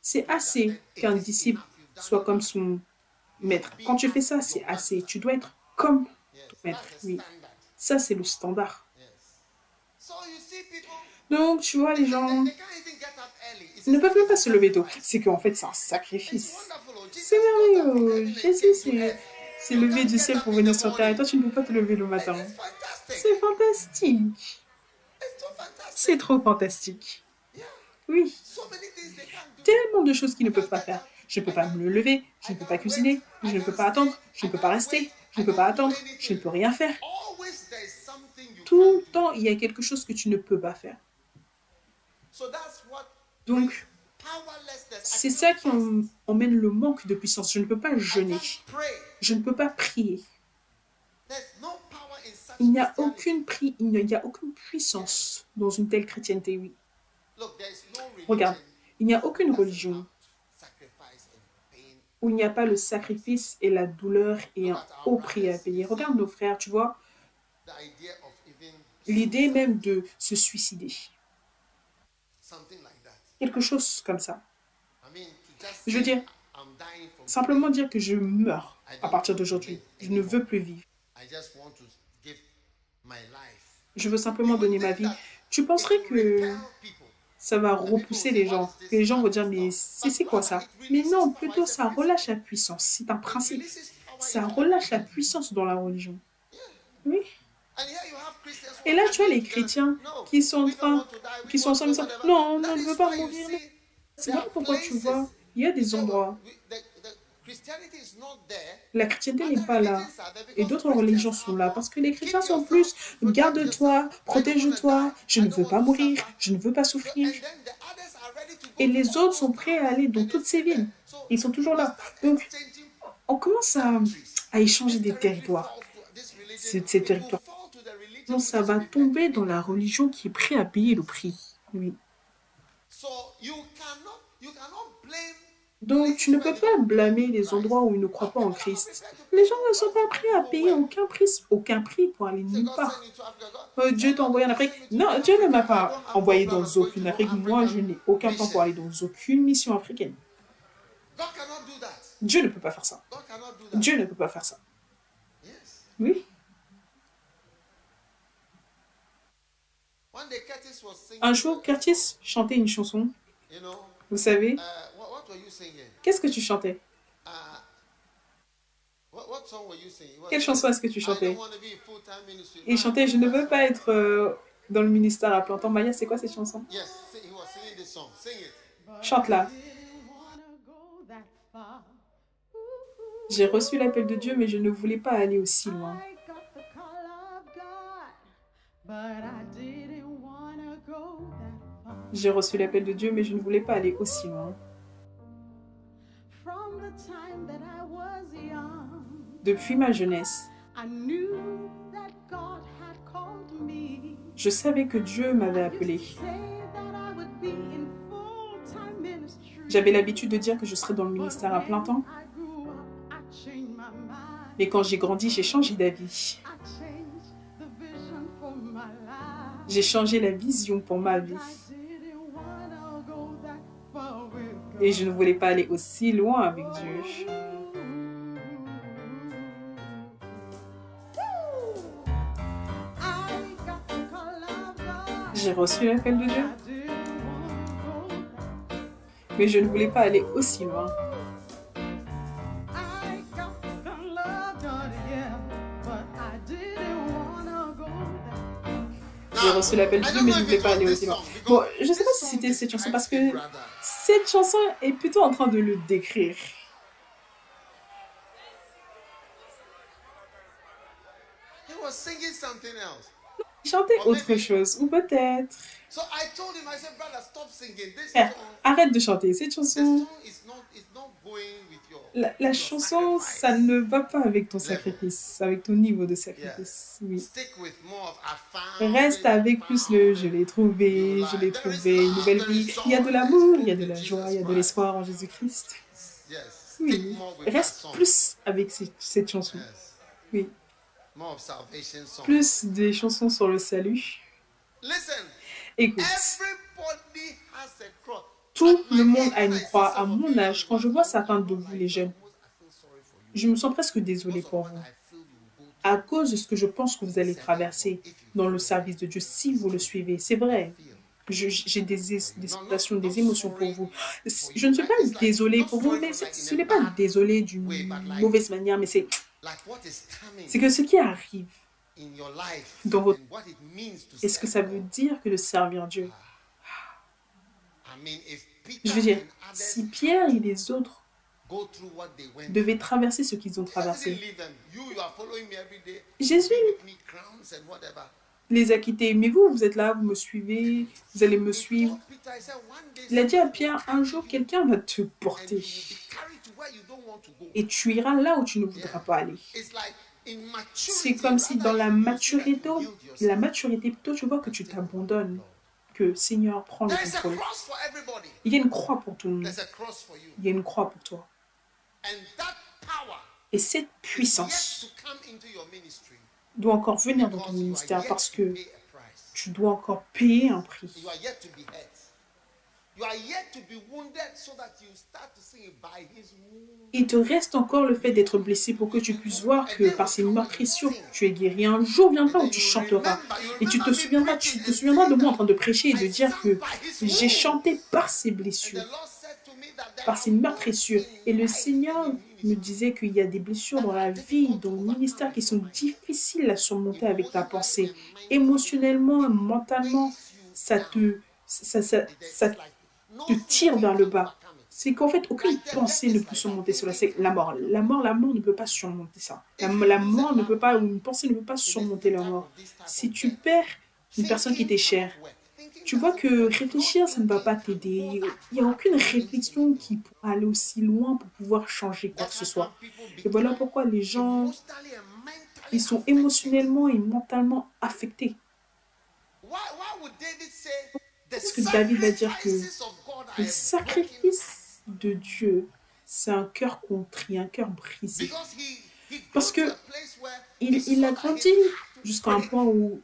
C'est assez qu'un disciple soit comme son maître. Quand tu fais ça, c'est assez. Tu dois être comme ton maître. Oui, ça c'est le standard. Donc, tu vois, les gens ne peuvent même pas se lever tôt. C'est qu'en fait, c'est un sacrifice. C'est merveilleux. Jésus s'est levé du ciel pour venir sur terre et toi, tu ne peux pas te lever le matin. C'est fantastique. C'est trop fantastique. Oui. Tellement de choses qu'ils ne peuvent pas faire. Je ne peux pas me lever, je ne peux pas cuisiner, je ne peux pas attendre, je ne peux pas rester, je ne peux pas attendre, je ne peux rien faire. Tout le temps, il y a quelque chose que tu ne peux pas faire. Donc, c'est ça qui emmène le manque de puissance. Je ne peux pas jeûner. Je ne peux pas prier. Il n'y a aucune puissance dans une telle chrétienté, oui. Regarde, il n'y a aucune religion où il n'y a pas le sacrifice et la douleur et un haut prix à payer. Regarde nos frères, tu vois, l'idée même de se suicider. Quelque chose comme ça. Je veux dire, simplement dire que je meurs à partir d'aujourd'hui. Je ne veux plus vivre. Je veux simplement donner ma vie. Tu penserais que ça va repousser les gens. Que les gens vont dire, mais c'est quoi ça? Mais non, plutôt ça relâche la puissance. C'est un principe. Ça relâche la puissance dans la religion. Oui. Et là, tu as les chrétiens qui sont ensemble, non, on ne veut pas mourir. C'est vrai pourquoi tu vois, il y a des endroits. La chrétienté n'est pas là. Et d'autres religions sont là. Parce que les chrétiens sont plus, garde-toi, protège-toi, je ne veux pas mourir, je ne veux pas souffrir. Et les autres sont prêts à aller dans toutes ces villes. Ils sont toujours là. Donc, on commence à échanger des territoires. Ces territoires. Donc, ça va tomber dans la religion qui est prête à payer le prix. Oui. Donc, tu ne peux pas blâmer les endroits où ils ne croient pas en Christ. Les gens ne sont pas prêts à payer aucun prix pour aller nulle part. Dieu t'a envoyé en Afrique. Non, Dieu ne m'a pas envoyé dans aucune Afrique. Moi, je n'ai aucun temps pour aller dans aucune mission africaine. Dieu ne peut pas faire ça. Dieu ne peut pas faire ça. Oui. Un jour, Curtis chantait une chanson. Vous savez, qu'est-ce que tu chantais? Quelle chanson est-ce que tu chantais? Il chantait « Je ne veux pas être dans le ministère à plein temps ». Maya, c'est quoi cette chanson? Chante-la. J'ai reçu l'appel de Dieu, mais je ne voulais pas aller aussi loin. But I didn't wanna go J'ai reçu l'appel de Dieu, mais je ne voulais pas aller aussi loin. Depuis ma jeunesse, je savais que Dieu m'avait appelé. J'avais l'habitude de dire que je serais dans le ministère à plein temps. Mais quand j'ai grandi, j'ai changé d'avis. J'ai changé la vision pour ma vie. Et je ne voulais pas aller aussi loin avec Dieu. J'ai reçu l'appel de Dieu. Mais je ne voulais pas aller aussi loin. J'ai reçu l'appel de Dieu, mais je ne voulais pas aller aussi loin. Bon, je ne sais pas si c'était cette chanson, parce que cette chanson est plutôt en train de le décrire. Il chantait autre chose, ou peut-être... Arrête de chanter cette chanson. La chanson, ça ne va pas avec ton sacrifice, avec ton niveau de sacrifice. Oui. Reste avec plus le je l'ai trouvé, une nouvelle vie. Il y a de l'amour, il y a de la joie, il y a de l'espoir en Jésus-Christ. Oui. Reste plus avec cette chanson. Oui. Plus des chansons sur le salut. Écoute. Tout le monde a une croix. À mon âge, quand je vois certains de vous, les jeunes, je me sens presque désolée pour vous. À cause de ce que je pense que vous allez traverser dans le service de Dieu, si vous le suivez. C'est vrai. J'ai des sensations, des émotions pour vous. Je ne suis pas désolée pour vous, mais ce n'est pas désolée d'une mauvaise manière, mais c'est que ce qui arrive dans votre... Est-ce que ça veut dire que de servir Dieu? Je veux dire, si Pierre et les autres devaient traverser ce qu'ils ont traversé, Jésus les a quittés. Mais vous, vous êtes là, vous me suivez, vous allez me suivre. Il a dit à Pierre, un jour, quelqu'un va te porter. Et tu iras là où tu ne voudras pas aller. C'est comme si dans la maturité plutôt, tu vois que tu t'abandonnes. Que Seigneur, prends le contrôle. Il y a une croix pour tout le monde. Il y a une croix pour toi. Et cette puissance doit encore venir dans ton ministère parce que tu dois encore payer un prix. Il te reste encore le fait d'être blessé pour que tu puisses voir que par ces meurtrissures, tu es guéri. Un jour viendra où tu chanteras. Et tu te souviendras de moi en train de prêcher et de dire que j'ai chanté par ces blessures, par ces meurtrissures. Et le Seigneur me disait qu'il y a des blessures dans la vie, dans le ministère qui sont difficiles à surmonter avec ta pensée. Émotionnellement, mentalement, ça te tire vers le bas. C'est qu'en fait, aucune pensée ne peut surmonter cela. C'est la mort. La mort ne peut pas surmonter ça. La mort ne peut pas, ou une pensée ne peut pas surmonter la mort. Si tu perds une personne qui t'est chère, tu vois que réfléchir, ça ne va pas t'aider. Il n'y a aucune réflexion qui pourra aller aussi loin pour pouvoir changer quoi que ce soit. Et voilà pourquoi les gens, ils sont émotionnellement et mentalement affectés. Est-ce que David va dire que le sacrifice de Dieu, c'est un cœur contrit, un cœur brisé? Parce que il a grandi jusqu'à un point où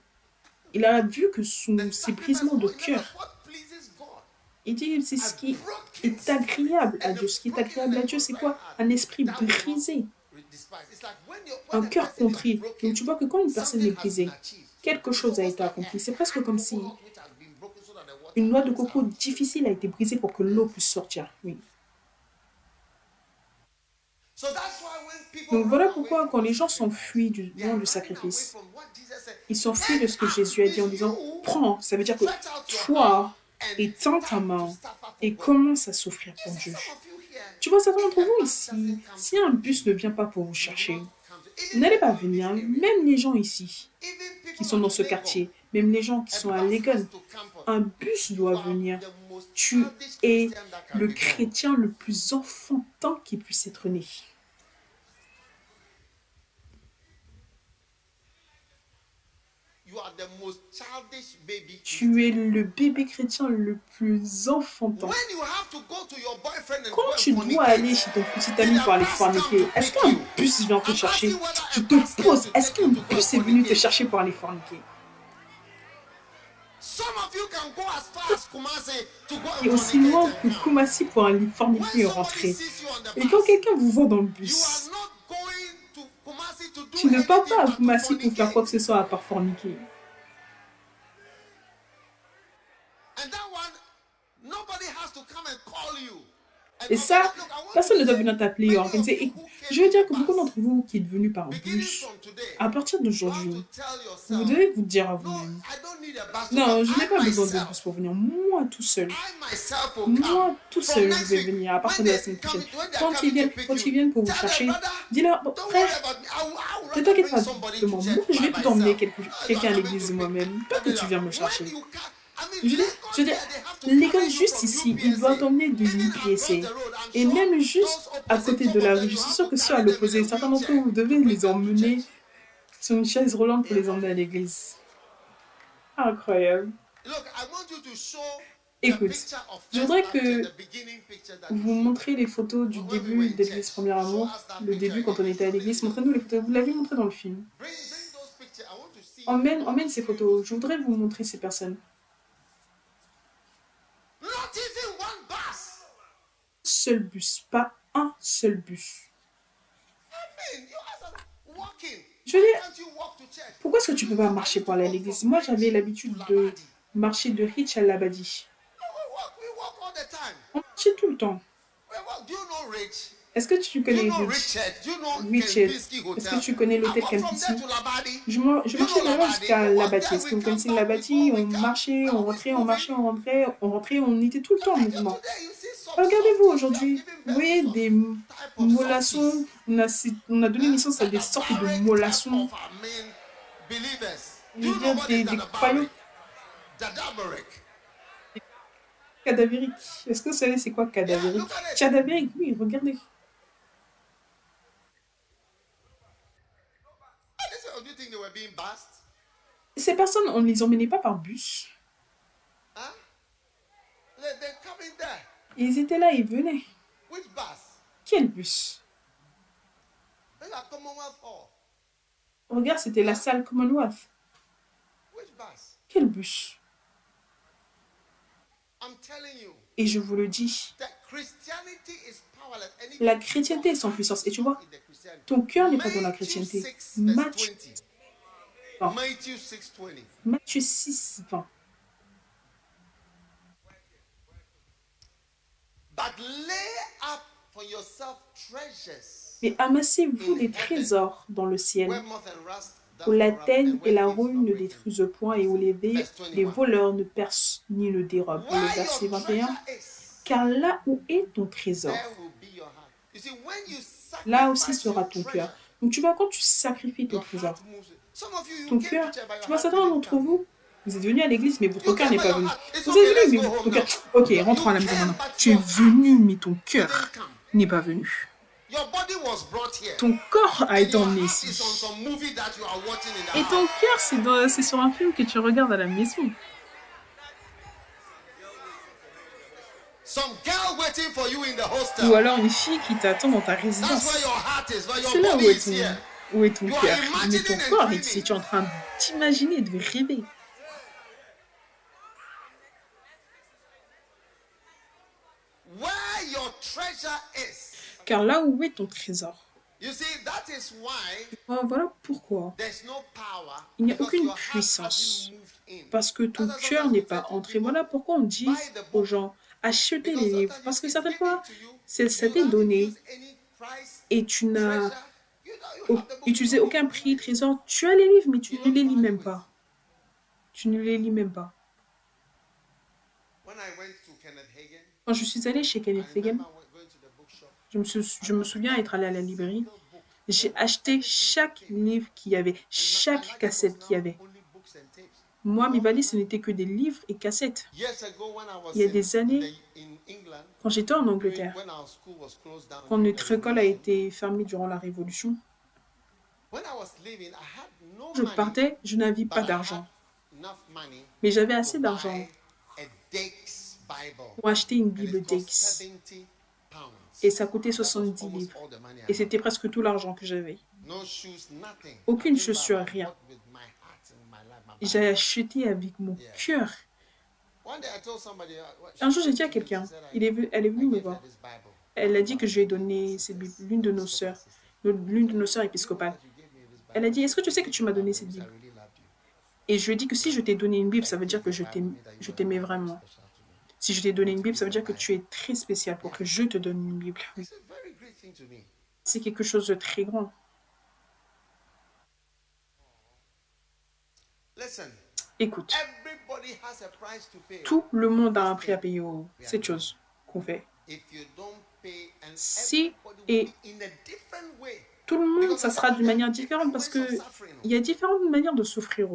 il a vu que ses brisements de cœur, il dit c'est ce qui est agréable à Dieu. Ce qui est agréable à Dieu, c'est quoi? Un esprit brisé, un cœur contrit. Donc tu vois que quand une personne est brisée, quelque chose a été accompli. C'est presque comme si une noix de coco difficile a été brisée pour que l'eau puisse sortir. Oui. Donc voilà pourquoi quand les gens s'enfuient du nom du sacrifice, ils s'enfuient de ce que Jésus a dit en disant « Prends », ça veut dire que toi, étends ta main et commence à souffrir pour Dieu. Tu vois, certains d'entre vous ici, si un bus ne vient pas pour vous chercher, n'allez pas venir, même les gens ici qui sont dans ce quartier, même les gens qui A sont à bus has l'école, to come for un bus you. doit Are venir. the most Tu childish es Christian that can le be born. chrétien le plus enfantin qui puisse être né. You are the most childish baby Tu Christian. es le bébé chrétien le plus enfantin. When you have to go to your boyfriend and Quand go tu and dois aller fornicate, chez ton petit did ami a pour aller bus come forniquer, to est-ce pick qu'un you? bus vient te I'm chercher? asking whether Je a te bus came pose, to est-ce take you qu'un to go and bus est venu te fornicate. chercher pour aller forniquer? Some of you can go as far as Kumasi to go Et and aussi loin fornicate que and come. Kumasi pour aller When forniquer et somebody rentrer. sees you on the Et quand bus, quelqu'un vous voit dans le you are bus, not going to Kumasi to do tu ne pars anything pas à but to Kumasi pour faire quoi que fornicate. ce soit à part forniquer. And that one, nobody has to come and call you. And Et ça, look, I want personne to ne doit say, venir t'appeler et many of organiser. you Et who je came veux in dire the que beaucoup bus, d'entre vous qui êtes venus par beginning bus, from today, à partir you have d'aujourd'hui, to tell vous yourself, devez vous dire à no, vous-même, I don't need a bus to non, come. je n'ai I pas besoin de myself, bus pour venir. Moi, tout seul. I myself will come. Moi, tout From seul, je next vais week, venir à partir when de la they semaine come, prochaine. when they are Quand ils coming to pick you, viennent pour vous tell them, chercher, brother, dis-leur, bon, don't frère, worry about me. I will ne rather t'inquiète bring pas somebody de to moi. church Moi, je by vais plutôt emmener myself. quelqu'un à You are coming l'église to pick me. moi-même. Pas que tu viens me When chercher. you come, I mean, Je veux dire, Lagos here, they have to les gars, carry you juste from ici, ils doivent UPSA. t'emmener de Even across l'UPSA. the road, I'm Et sure même those juste à opposite, côté de some la of rue, them, je you suis have sûre to que ceux à carry them in l'opposé, a certains d'entre wheelchair vous, vous to devez bring les them to emmener church. sur une chaise roulante pour les emmener à Amen. l'église. Incroyable. Look, I want you to show the Écoute, picture of je First voudrais Baptist, que the beginning picture that vous you showed montrez les photos du when we were début in de l'église church. Premier Show Amour, us that le picture début quand again. on était à Show l'église. this Montrez-nous les picture. photos. Vous l'avez montré dans le film. Bring those pictures. I want to see. Emmène ces photos. Je voudrais vous montrer ces personnes. Not even one bus. Seul bus, pas un seul bus. I mean, you guys are walking. Je veux dire, Can't you walk to church? pourquoi est-ce que tu peux pas marcher pour aller à l'église? Moi, j'avais l'habitude de marcher de Rich à Labadi. We walk all the time. On marchait tout le temps. We walk. Do you know Rich? Est-ce que tu Do you connais know Rich? Richard? Do you know Richard. Kempinski Est-ce que Hotel? tu connais I l'hôtel walk from Kempinski? there to Labadi. Je You marchais know de là Labadi? jusqu'à We walk Labati. there, Est-ce we que vous come connaissez back, Labati? we go, On we come. marchait, We're on always rentrait, on moving. marchait, on rentrait, on était tout le temps en Like mouvement. today, you see some Regardez-vous softies, aujourd'hui, you have vous given voyez birth to des some type of mollassons, softies. on a donné naissance à That des the sortes de barrack type mollassons, of, believers. je Do veux you know dire what is des that, the croyants barrack? The barrack. cadavériques. Est-ce que vous savez c'est quoi Yeah, cadavérique? look at it. Cadavérique, oui, regardez. Do you think they were being bussed? Ces personnes, on ne les emmenait pas par bus. Huh? They're coming there. Ils étaient là, ils venaient. Which bus? Quel bus? They're like Commonwealth Hall. Regarde, c'était la salle Commonwealth. Which bus? Quel bus? I'm telling you, Et je vous le dis, that Christianity is powerless. And if la you chrétienté est sans puissance. Et tu vois, in the Christianity, ton cœur n'est pas dans la Matthew chrétienté. 6, verse Matthieu, 20. non, Matthew 6, 20. Matthieu 6, 20. But lay up for yourself treasures Mais amassez-vous des trésors dans le ciel, where moth and rust doth où la corrupt teigne and et where la thieves rouille not ne break in. détruisent point et où les voleurs ne percent ni ne dérobent. Le Where verset your 21. treasure is, Car là où est ton trésor, there will be your heart. You see, when you là aussi sacrifice sera your ton treasure, cœur. Donc tu vois, quand tu sacrifies ton your trésor, heart moves. Some of you ton came cœur, to church, but tu your vois, heart certains didn't d'entre come. vous, vous êtes venus à l'église, mais votre You cœur came, n'est but pas your venu. heart. It's Vous okay, êtes let's venus, go mais home ton now. cœur, ok, rentrons à la You maison came, maintenant. but Tu es your venu, mais ton didn't cœur come. n'est pas venu. Your body was brought here. Ton corps a And été your emmené heart is on ici. some movie that you are watching in the Et ton house. cœur, c'est sur un film que tu regardes à la maison. Some girl waiting for you in the Ou hostel. alors une fille qui t'attend dans ta That's where résidence. your heart is, where C'est your là body is here. où est ton You are cœur. Mais imagining ton and corps, dreaming. ici, tu es en train d'imaginer, de rêver. Where your treasure is. Car là où est ton trésor. You see, that is why Voilà pourquoi there's no power. il n'y a Because aucune your heart puissance. hasn't moved in. Parce que ton cœur n'est pas entré. Voilà pourquoi on dit aux gens, achetez les livres. Parce que certaines fois, ça t'est donné et tu n'as utilisé aucun prix, trésor. Tu as les livres, mais tu ne les lis même pas. Tu ne les lis même pas. When I went to Kenneth Hagin, Quand je suis allée chez Kenneth I Hagin, remember going to the bookshop. je me souviens être allée à la librairie. J'ai acheté chaque livre qu'il y avait, chaque cassette qu'il y avait. Only books and tapes. Moi, mes valises, ce n'étaient que des livres et cassettes. Il y a des années, quand j'étais en Angleterre, quand notre école a été fermée durant la Révolution, je partais, je n'avais pas d'argent. Mais j'avais assez d'argent pour acheter une bibliothèque. Et ça coûtait 70 livres. Et c'était presque tout l'argent que j'avais. Aucune chaussure, rien. J'ai acheté avec mon cœur. Un jour, j'ai dit à quelqu'un, elle est venue me voir. Elle a dit que je lui ai donné cette Bible, l'une de nos sœurs épiscopales. Elle a dit, est-ce que tu sais que tu m'as donné cette Bible? Et je lui ai dit que si je t'ai donné une Bible, ça veut dire que je t'aimais vraiment. Si je t'ai donné une Bible, ça veut dire que tu es très spécial pour que je te donne une Bible. C'est quelque chose de très grand. Écoute, tout le monde a un prix à payer aux cette chose qu'on fait. Si, et tout le monde, ça sera d'une manière différente parce qu'il y a différentes manières de souffrir.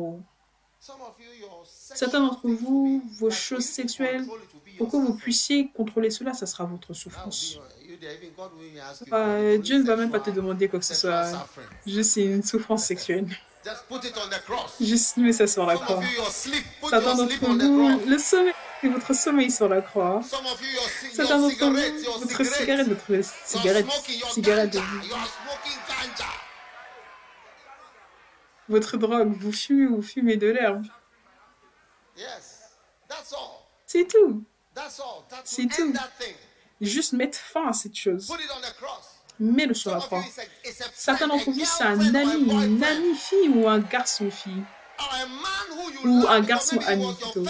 Certains d'entre vous, vos choses sexuelles, pour que vous puissiez contrôler cela, ça sera votre souffrance. Dieu ne va même pas te demander quoi que ce soit. Juste une souffrance sexuelle. Juste mets ça sur la croix. Certains d'entre vous, le sommeil, c'est votre sommeil sur la croix. Certains d'entre vous, votre cigarette de vie. Votre drogue, vous fumez de l'herbe. C'est tout. C'est tout. Juste mettre fin à cette chose. Mets-le sur la croix. Certains d'entre vous, c'est un ami, une amie fille ou un garçon fille. Ou un garçon ami plutôt.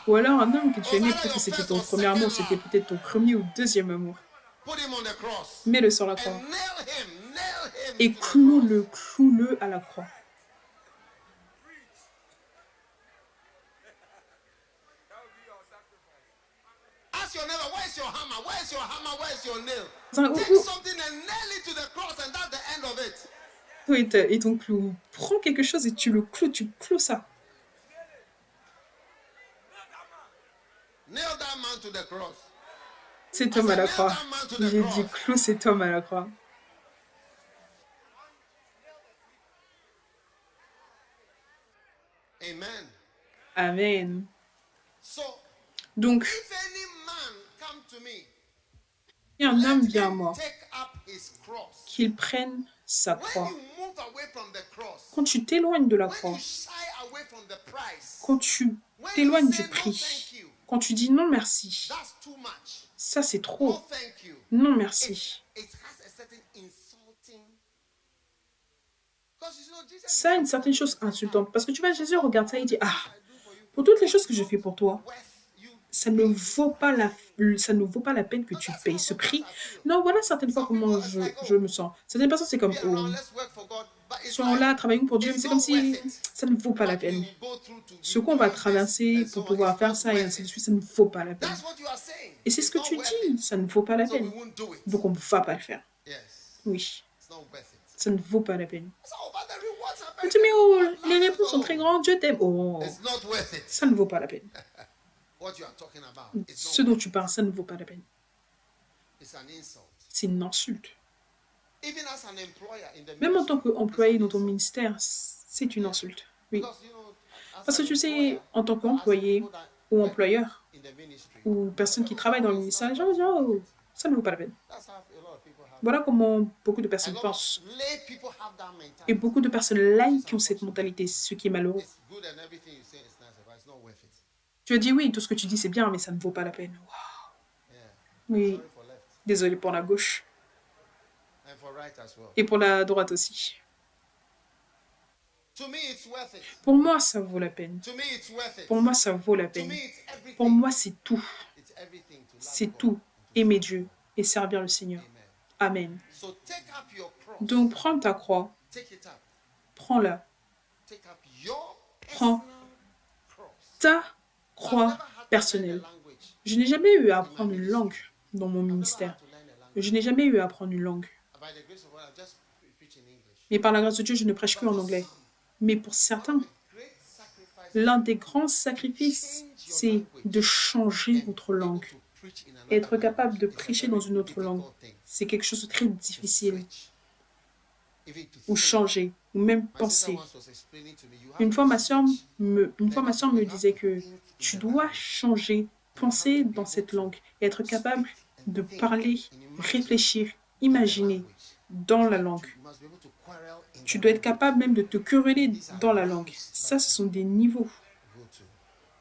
Ou alors un homme que tu aimais, peut-être que c'était ton premier amour, c'était peut-être ton premier ou deuxième amour. Mets-le sur la croix. Et cloue-le à la croix. Et ton clou. Prends quelque chose et tu cloues ça. Cet homme à la croix. J'ai dit clou cet homme à la croix. Amen. Donc, si un homme vient à moi, qu'il prenne sa croix. Quand tu t'éloignes de la croix, quand tu t'éloignes du prix, quand tu dis non merci, ça c'est trop. Non merci. Ça a une certaine chose insultante. Parce que tu vois, Jésus regarde ça et dit, ah, pour toutes les choses que je fais pour toi, ça ne vaut pas la peine que tu payes ce prix. Non, voilà certaines fois comment je me sens. Certaines personnes, c'est comme, oh, soyons là, travaillons pour Dieu, mais c'est comme si ça ne vaut pas la peine. Ce qu'on va traverser pour pouvoir faire ça et ainsi de suite, ça ne vaut pas la peine. Et c'est ce que tu dis, ça ne vaut pas la peine. Donc on ne va pas le faire. Oui, ça ne vaut pas la peine. On dit, mais oh, les réponses sont très grandes, Dieu t'aime. Oh, ça ne vaut pas la peine. Ce dont tu parles, ça ne vaut pas la peine. C'est une insulte. Même en tant qu'employé dans ton ministère, c'est une insulte. Oui. Parce que tu sais, en tant qu'employé ou employeur, ou personne qui travaille dans le ministère, les gens vont dire, oh, ça ne vaut pas la peine. Voilà comment beaucoup de personnes pensent. Et beaucoup de personnes laïques qui ont cette mentalité, ce qui est malheureux. Tu as dit oui, tout ce que tu dis c'est bien, mais ça ne vaut pas la peine. Wow. Oui, désolé pour la gauche. Et pour la droite aussi. Pour moi, ça vaut la peine. Pour moi, ça vaut la peine. Pour moi, c'est tout. C'est tout. Aimer Dieu et servir le Seigneur. Amen. Donc, prends ta croix. Prends-la. Prends ta croix personnelle. Je n'ai jamais eu à apprendre une langue dans mon ministère. Je n'ai jamais eu à apprendre une langue. Mais par la grâce de Dieu, je ne prêche que en anglais. Mais pour certains, l'un des grands sacrifices, c'est de changer votre langue. Être capable de prêcher dans une autre langue, c'est quelque chose de très difficile. Ou changer, ou même penser. Une fois, ma sœur me disait que tu dois changer, penser dans cette langue et être capable de parler, réfléchir, imaginer dans la langue. Tu dois être capable même de te quereller dans la langue. Ça, ce sont des niveaux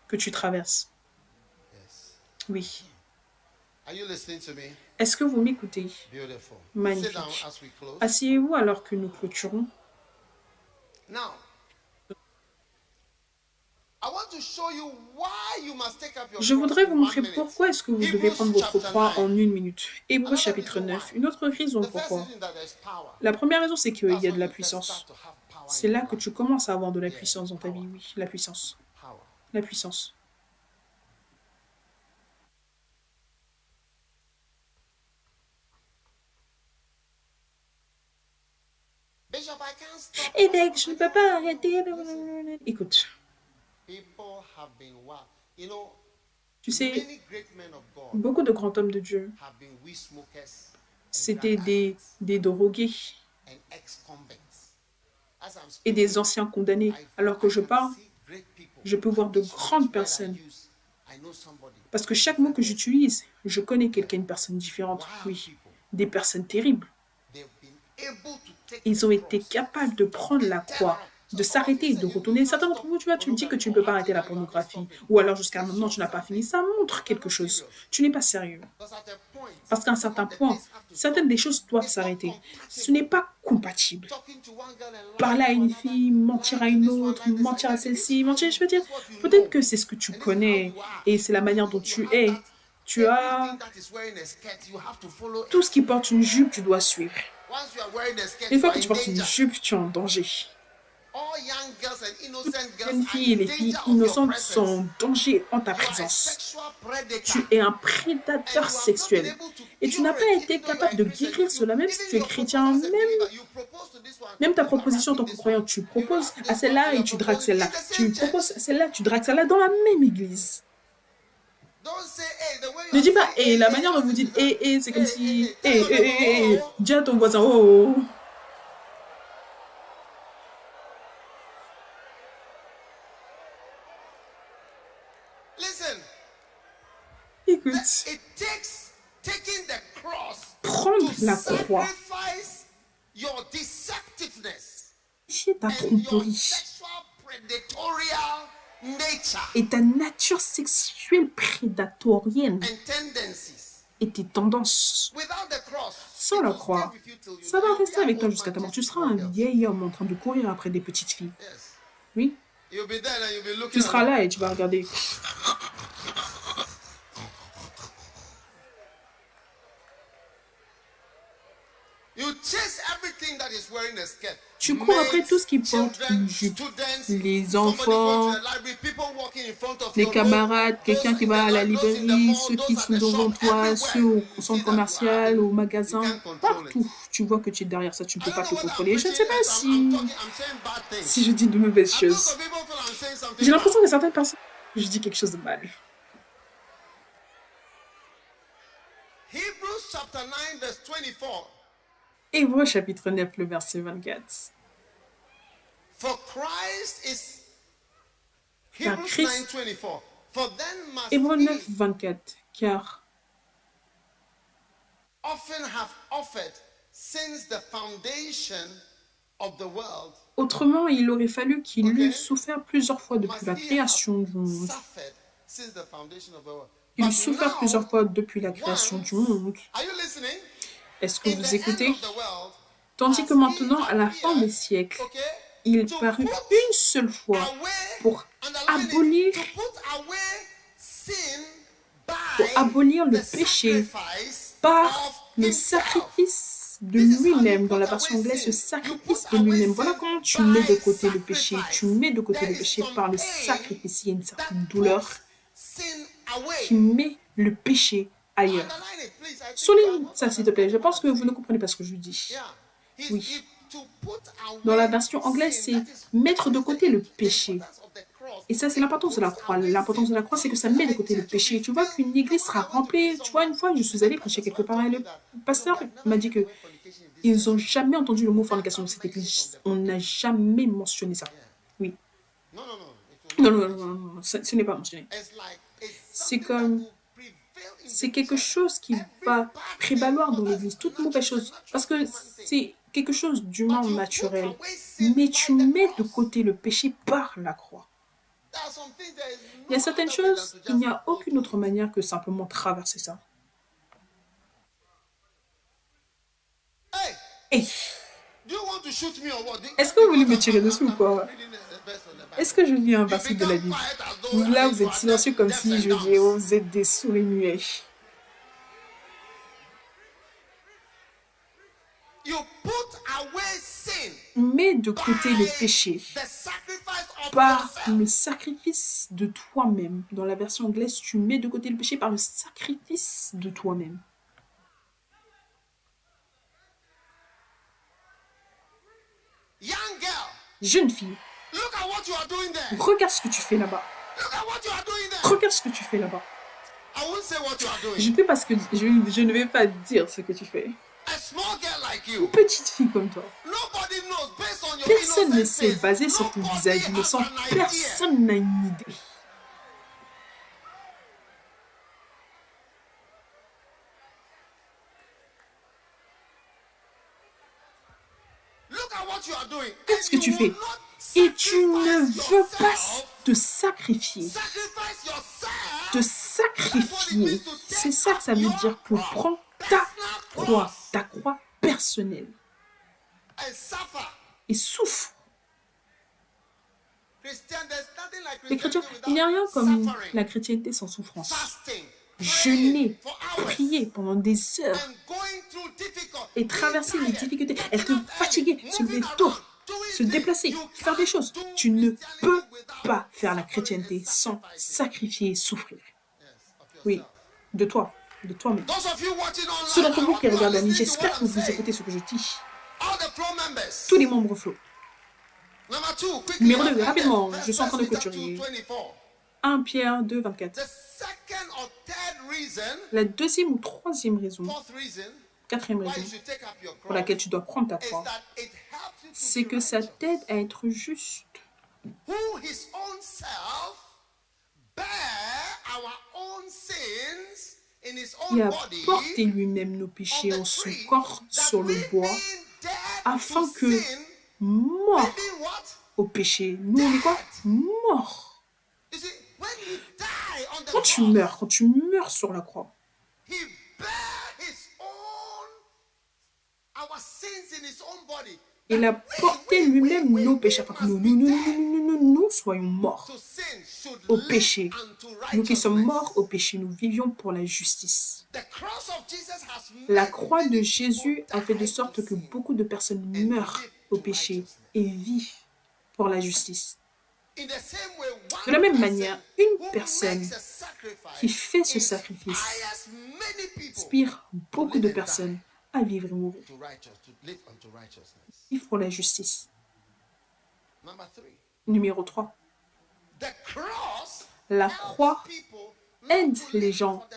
que tu traverses. Oui. Est-ce que vous m'écoutez? Magnifique. Asseyez-vous alors que nous clôturons. Je voudrais vous montrer pourquoi est-ce que vous devez prendre votre croix en 1 minute. Hébreux chapitre 9. Une autre raison pourquoi. La première raison, c'est qu'il y a de la puissance. C'est là que tu commences à avoir de la puissance dans ta vie, oui. La puissance. La puissance. Évêque, je ne peux pas arrêter. Écoute. Tu sais, beaucoup de grands hommes de Dieu, c'était des drogués et des anciens condamnés. Alors que je parle, je peux voir de grandes personnes. Parce que chaque mot que j'utilise, je connais quelqu'un, une personne différente. Oui, des personnes terribles. Ils ont été capables de prendre la croix, de s'arrêter, de retourner. Certains d'entre vous, tu me dis que tu ne peux pas arrêter la pornographie. Ou alors jusqu'à maintenant, tu n'as pas fini. Ça montre quelque chose. Tu n'es pas sérieux. Parce qu'à un certain point, certaines des choses doivent s'arrêter. Ce n'est pas compatible. Parler à une fille, mentir à une autre, mentir à celle-ci, mentir, je veux dire, peut-être que c'est ce que tu connais et c'est la manière dont tu es. Tu as tout ce qui porte une jupe, tu dois suivre. Une fois que tu portes une jupe, tu es en danger. Les jeunes filles et les filles innocentes sont en danger en ta présence. Tu es un prédateur sexuel. Et tu n'as pas été capable de guérir cela, même si tu es chrétien, même ta proposition en tant que croyant, tu proposes à celle-là et tu dragues celle-là. Tu proposes à celle-là, tu dragues celle-là dans la même église. Ne dis pas « et », la manière dont vous dites « et », c'est comme si « et », dis à ton voisin « oh ». Écoute, prendre la croix, c'est ta tromperie et ta nature sexuelle prédatorienne et tes tendances. Sans la croix, ça va rester avec toi jusqu'à ta mort. Tu seras un vieil homme en train de courir après des petites filles. Oui. Tu seras là et tu vas regarder. Tu cours après tout ce qui porte une jupe. Les enfants, les camarades, quelqu'un qui va à la librairie, ceux qui sont devant toi, ceux au centre commercial, au magasin, partout. Tu vois que tu es derrière ça, tu ne peux pas te contrôler. Je ne sais pas si je dis de mauvaises choses. J'ai l'impression que certaines personnes, je dis quelque chose de mal. Hébreux chapitre 9, le verset 24. Car Christ, Hébreux 9, 24, car autrement, il aurait fallu qu'il eût souffert plusieurs fois depuis la création du monde. Il eût souffert plusieurs fois depuis la création du monde. Est-ce que vous écoutez? Tandis que maintenant, à la fin des siècles, il parut une seule fois pour abolir le péché par le sacrifice de lui-même. Dans la version anglaise, le sacrifice de lui-même. Voilà comment tu mets de côté le péché. Tu mets de côté le péché par le sacrifice. Il y a une certaine douleur qui met le péché ailleurs. Souligne ça, s'il te plaît. Je pense que vous ne comprenez pas ce que je dis. Oui. Dans la version anglaise, c'est mettre de côté le péché. Et ça, c'est l'importance de la croix. L'importance de la croix, c'est que ça met de côté le péché. Tu vois qu'une église sera remplie. Tu vois, une fois, je suis allée prêcher quelque part et le pasteur m'a dit que ils n'ont jamais entendu le mot fornication de cette église. On n'a jamais mentionné ça. Oui. Non, ce n'est pas mentionné. C'est comme, c'est quelque chose qui va prévaloir dans l'église, toute mauvaise chose. Parce que c'est quelque chose d'humain naturel. Mais tu mets de côté le péché par la croix. Il y a certaines choses, il n'y a aucune autre manière que simplement traverser ça. Hey! Est-ce que vous voulez me tirer dessus ou quoi? Est-ce que je lis un verset de la Bible? Là, vous êtes silencieux comme si je dis, oh, vous êtes des souris muets. Mets de côté le péché par le sacrifice de toi-même. Dans la version anglaise, tu mets de côté le péché par le sacrifice de toi-même. Jeune fille, regarde ce que tu fais là-bas. Regarde ce que tu fais là-bas. Je ne vais pas dire ce que tu fais. Une petite fille comme toi. Personne ne sait, basé sur ton visage innocent, personne n'a une idée. Regarde ce que tu fais. Et tu ne veux pas te sacrifier. Te sacrifier. C'est ça que ça veut dire pour prendre ta croix personnelle. Et souffre. Les chrétiens, il n'y a rien comme la chrétienté sans souffrance. Jeûner, prier pendant des heures et traverser les difficultés, être fatigué, se lever tôt, se déplacer, faire des choses. Tu ne peux pas faire la chrétienté sans sacrifier et souffrir. Oui, de toi-même. Ceux d'entre vous qui regardent la nuit, j'espère que vous écoutez ce que je dis. Tous les membres flots. Numéro 2, rapidement, je suis en train de clôturer. 1 Pierre 2, 24. La deuxième ou troisième raison, quatrième raison, pour laquelle tu dois prendre ta croix, c'est que ça t'aide à être juste. Il a porté lui-même nos péchés en son corps sur le bois, afin que, mort au péché, nous on est quoi? Mort. Quand tu meurs sur la croix, il a porté lui-même nos péchés afin que nous soyons morts au péché. Nous qui sommes morts au péché, nous vivions pour la justice. La croix de Jésus a fait de sorte que beaucoup de personnes meurent au péché et vivent pour la justice. De la même manière, une personne qui fait ce sacrifice inspire beaucoup de personnes à vivre et mourir. Vivre pour la justice. Numéro 3. La croix aide les gens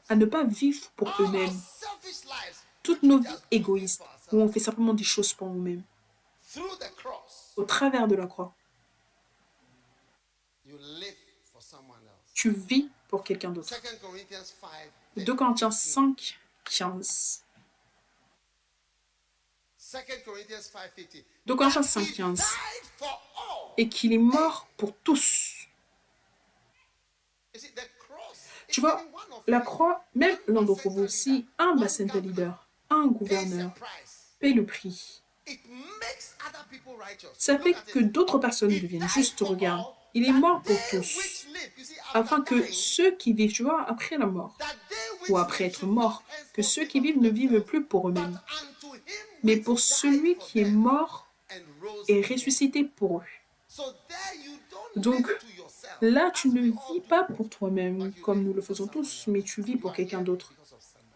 à ne pas vivre pour eux-mêmes. Toutes nos vies égoïstes, où on fait simplement des choses pour nous-mêmes. Au travers de la croix, tu vis pour quelqu'un d'autre. 2 Corinthiens 5, 15. 2 Corinthiens 5, 15. Et qu'il est mort pour tous. Tu vois, la croix, même l'un d'entre vous, si un bassin de leader, un gouverneur, paie le prix, ça fait que d'autres personnes deviennent justes. Regarde, il est mort pour tous, afin que ceux qui vivent, tu vois, après la mort, ou après être mort, que ceux qui vivent ne vivent plus pour eux-mêmes, mais pour celui qui est mort et ressuscité pour eux. Donc, là, tu ne vis pas pour toi-même, comme nous le faisons tous, mais tu vis pour quelqu'un d'autre.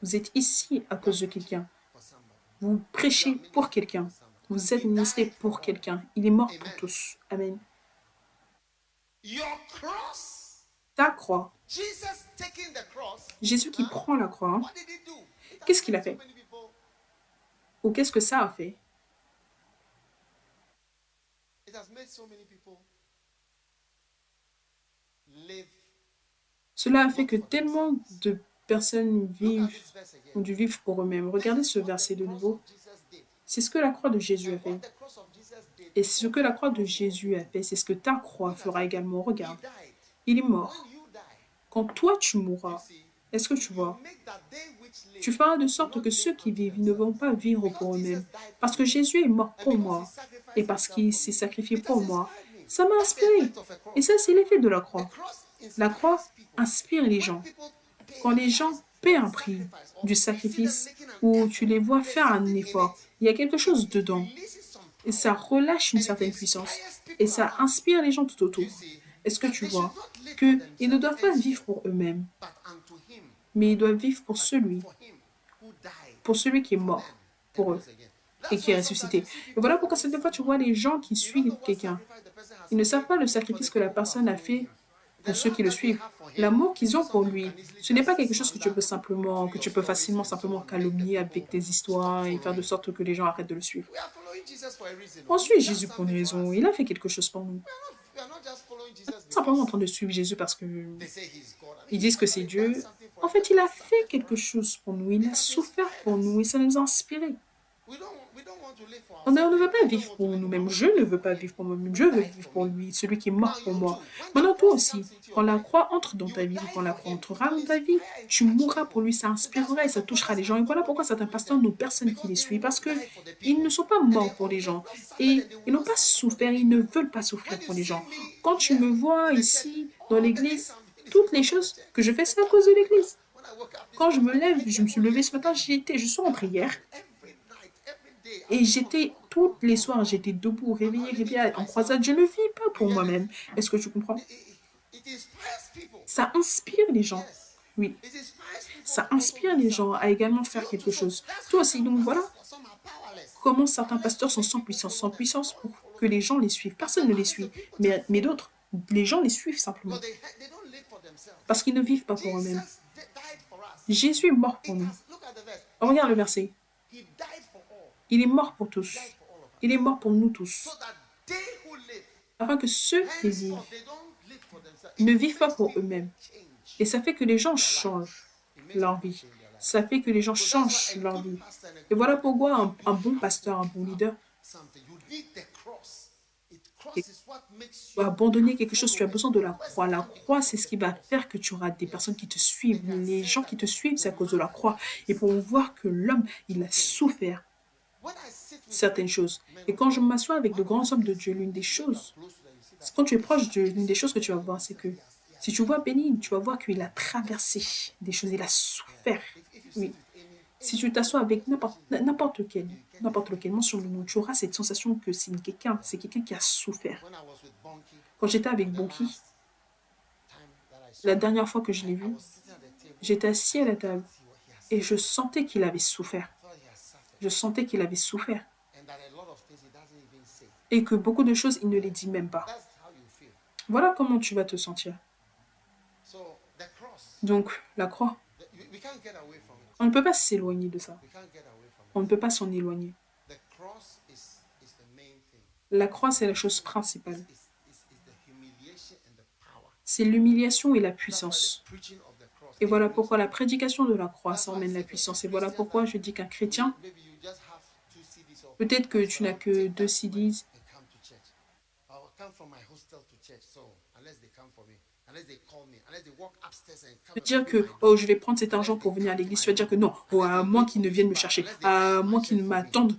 Vous êtes ici à cause de quelqu'un. Vous prêchez pour quelqu'un. Vous êtes ministré pour quelqu'un. Il est mort pour tous. Amen. Ta croix. Jésus qui prend la croix, qu'est-ce qu'il a fait? Ou qu'est-ce que ça a fait? Cela a fait que tellement de personnes ont dû vivre pour eux-mêmes. Regardez ce verset de nouveau. C'est ce que la croix de Jésus a fait. Et ce que la croix de Jésus a fait, c'est ce que ta croix fera également. Regarde, il est mort. Quand toi tu mourras, est-ce que tu vois? Tu feras de sorte que ceux qui vivent ne vont pas vivre pour eux-mêmes. Parce que Jésus est mort pour moi. Et parce qu'il s'est sacrifié pour moi. Ça m'a inspiré. Et ça, c'est l'effet de la croix. La croix inspire les gens. Quand les gens paient un prix du sacrifice, ou tu les vois faire un effort, il y a quelque chose dedans. Et ça relâche une certaine puissance. Et ça inspire les gens tout autour. Est-ce que tu vois qu'ils ne doivent pas vivre pour eux-mêmes, mais ils doivent vivre pour celui qui est mort pour eux et qui est ressuscité. Et voilà pourquoi cette fois tu vois les gens qui suivent quelqu'un. Ils ne savent pas le sacrifice que la personne a fait pour ceux qui le suivent. L'amour qu'ils ont pour lui, ce n'est pas quelque chose que tu peux facilement simplement calomnier avec tes histoires et faire de sorte que les gens arrêtent de le suivre. On suit Jésus pour une raison. Il a fait quelque chose pour nous. Simplement en train de suivre Jésus parce que ils disent que c'est Dieu. En fait, il a fait quelque chose pour nous. Il a souffert pour nous et ça nous a inspirés. On ne veut pas vivre pour nous-mêmes. Je ne veux pas vivre pour moi-même. Je veux vivre pour lui, celui qui est mort pour moi. Maintenant, toi aussi, quand la croix entre dans ta vie, quand la croix entrera dans ta vie, tu mourras pour lui. Ça inspirera et ça touchera les gens. Et voilà pourquoi certains pasteurs n'ont personne qui les suit. Parce qu'ils ne sont pas morts pour les gens. Et ils n'ont pas souffert. Ils ne veulent pas souffrir pour les gens. Quand tu me vois ici, dans l'église, toutes les choses que je fais, c'est à cause de l'église. Quand je me lève, je me suis levée ce matin, je suis en prière. Et toutes les soirs, j'étais debout, réveillée, en croisade. Je ne vis pas pour moi-même. Est-ce que tu comprends? Ça inspire les gens. Oui. Ça inspire les gens à également faire quelque chose. Toi aussi, donc voilà comment certains pasteurs sont sans puissance pour que les gens les suivent. Personne ne les suit, mais d'autres, les gens les suivent simplement. Parce qu'ils ne vivent pas pour eux-mêmes. Jésus est mort pour nous. Regarde le verset. Il est mort pour tous. Il est mort pour nous tous. Afin que ceux qui vivent ne vivent pas pour eux-mêmes. Et ça fait que les gens changent leur vie. Ça fait que les gens changent leur vie. Et voilà pourquoi un bon pasteur, un bon leader, tu dois abandonner quelque chose, tu as besoin de la croix. La croix, c'est ce qui va faire que tu auras des personnes qui te suivent. Les gens qui te suivent, c'est à cause de la croix. Et pour voir que l'homme, il a souffert certaines choses. Et quand je m'assois avec de grands hommes de Dieu, quand tu es proche de l'une des choses que tu vas voir, c'est que si tu vois Béni, tu vas voir qu'il a traversé des choses, il a souffert. Oui. Si tu t'assois avec n'importe lequel, mentionne le nom, tu auras cette sensation que c'est quelqu'un qui a souffert. Quand j'étais avec Bonki, la dernière fois que je l'ai vu, j'étais assis à la table et je sentais qu'il avait souffert. Je sentais qu'il avait souffert. Et que beaucoup de choses, il ne les dit même pas. Voilà comment tu vas te sentir. Donc, la croix, on ne peut pas s'éloigner de ça. On ne peut pas s'en éloigner. La croix, c'est la chose principale. C'est l'humiliation et la puissance. Et voilà pourquoi la prédication de la croix, ça emmène la puissance. Et voilà pourquoi je dis qu'un chrétien, peut-être que tu n'as que 2 CDs. De dire que oh, je vais prendre cet argent pour venir à l'église, tu vas dire que non, oh, à moins qu'ils ne viennent me chercher, à moins qu'ils ne m'attendent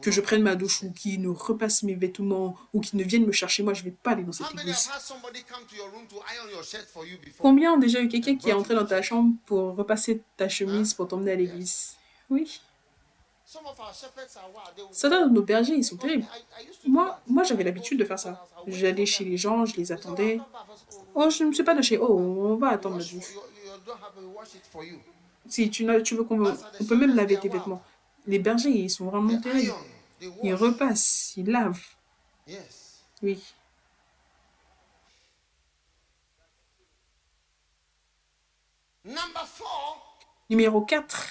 que je prenne ma douche ou qu'ils ne repassent mes vêtements ou qu'ils ne viennent me chercher, moi je ne vais pas aller dans cette église. Combien ont déjà eu quelqu'un qui est entré dans ta chambre pour repasser ta chemise pour t'emmener à l'église? Oui. Certains de nos bergers, ils sont terribles. Moi j'avais l'habitude de faire ça. J'allais chez les gens, je les attendais. Oh, je ne suis pas de chez... Oh, on va attendre la douche. Si tu veux on peut même laver tes vêtements. Les bergers, ils sont vraiment terribles. Ils repassent, ils lavent. Oui. Numéro 4.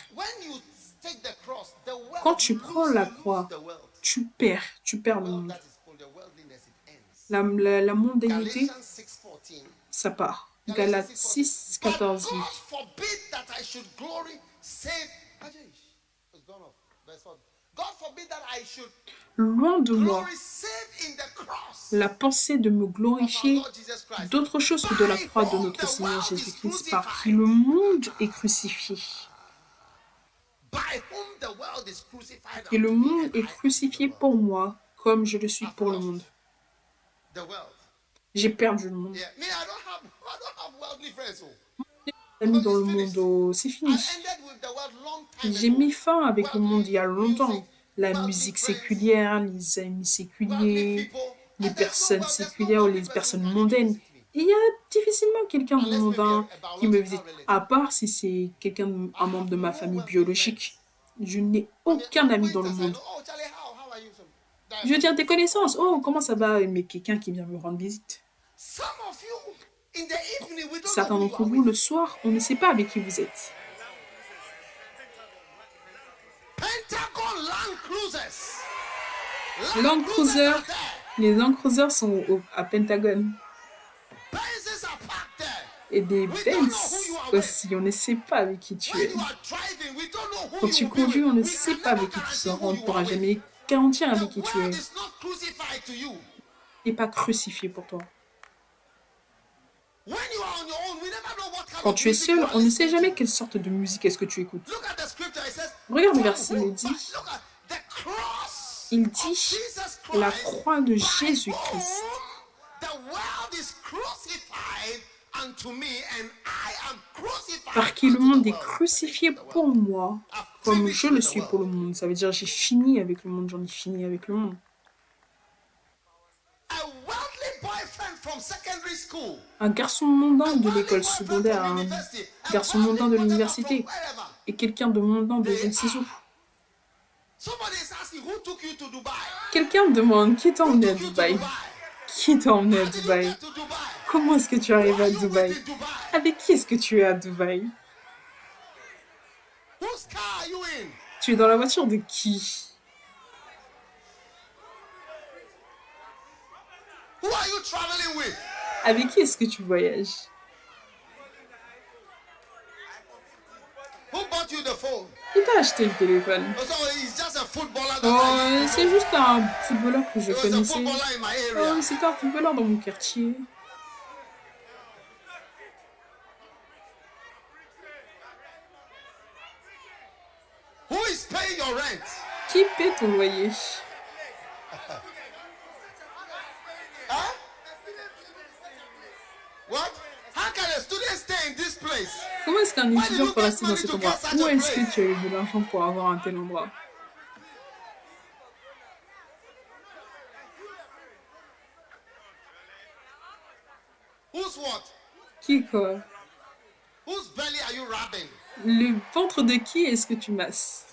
Quand tu prends la croix, tu perds le monde. La mondanité, ça part. Galates 6, 14 dit. Loin de moi la pensée de me glorifier d'autre chose que de la croix de notre Seigneur Jésus-Christ, par qui le monde est crucifié. Et le monde est crucifié pour moi, comme je le suis pour le monde. J'ai perdu le monde. Amis dans le monde, oh, c'est fini. J'ai mis fin avec le monde il y a longtemps. La musique séculière, les amis séculiers, les personnes séculières ou les personnes mondaines. Il y a difficilement quelqu'un de mondain qui me visite, à part si c'est un membre de ma famille biologique. Je n'ai aucun ami dans le monde. Je veux dire des connaissances. Oh, comment ça va? Mais quelqu'un qui vient me rendre visite. Certains d'entre vous, le soir, on ne sait pas avec qui vous êtes. Land Cruiser, les Land Cruisers sont à Pentagone. Et des Benz aussi, on ne sait pas avec qui tu es. Quand tu conduis, on ne sait pas avec qui tu seras. On ne pourra jamais garantir avec qui tu es. Il n'est pas crucifié pour toi. Quand tu es seul, on ne sait jamais quelle sorte de musique est-ce que tu écoutes. Regarde le verset, il dit la croix de Jésus-Christ. Par qui le monde est crucifié pour moi, comme je le suis pour le monde. Ça veut dire j'ai fini avec le monde, j'en ai fini avec le monde. Un garçon mondain de l'école secondaire, un garçon mondain de l'université, et quelqu'un de mondain de je ne sais où. Quelqu'un demande qui t'a emmené à Dubaï? Qui t'a emmené à Dubaï? Comment est-ce que tu arrives à Dubaï? Avec qui est-ce que tu es à Dubaï? Tu es dans la voiture de qui? Avec qui est-ce que tu voyages? Qui t'a acheté le téléphone? Oh, c'est juste un footballeur que je connaissais. Oh, c'est un footballeur dans mon quartier. Qui paie ton loyer? Comment est-ce qu'un étudiant peut rester dans cet endroit? Où est-ce que tu as eu de l'argent pour avoir un tel endroit? Qui quoi? Le ventre de qui est-ce que tu masses?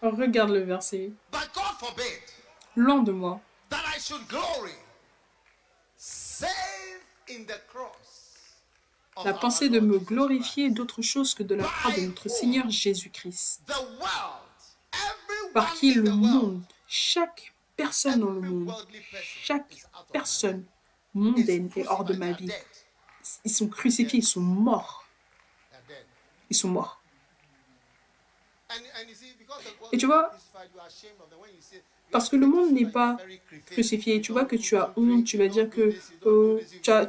Regarde le verset. Loin de moi. La pensée de me glorifier d'autre chose que de la croix de notre Seigneur Jésus-Christ. Par qui le monde, chaque personne dans le monde, chaque personne mondaine est hors de ma vie. Ils sont crucifiés, ils sont morts. Ils sont morts. Et tu vois, parce que le monde n'est pas crucifié, tu vois que tu as honte, tu vas dire que tu as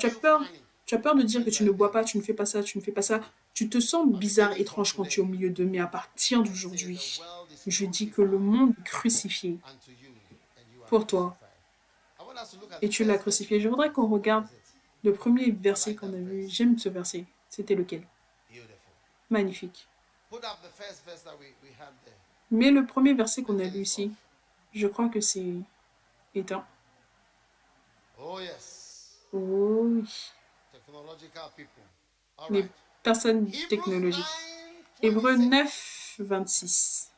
peur de dire que tu ne bois pas, tu ne fais pas ça, tu ne fais pas ça. Tu te sens bizarre, étrange quand tu es au milieu d'eux, mais à partir d'aujourd'hui, je dis que le monde est crucifié pour toi. Et tu l'as crucifié. Je voudrais qu'on regarde le premier verset qu'on a vu. J'aime ce verset. C'était lequel? Magnifique. Mais le premier verset qu'on a lu ici, je crois que c'est éteint. Oh oui. Les personnes technologiques. Hébreux 9, 26.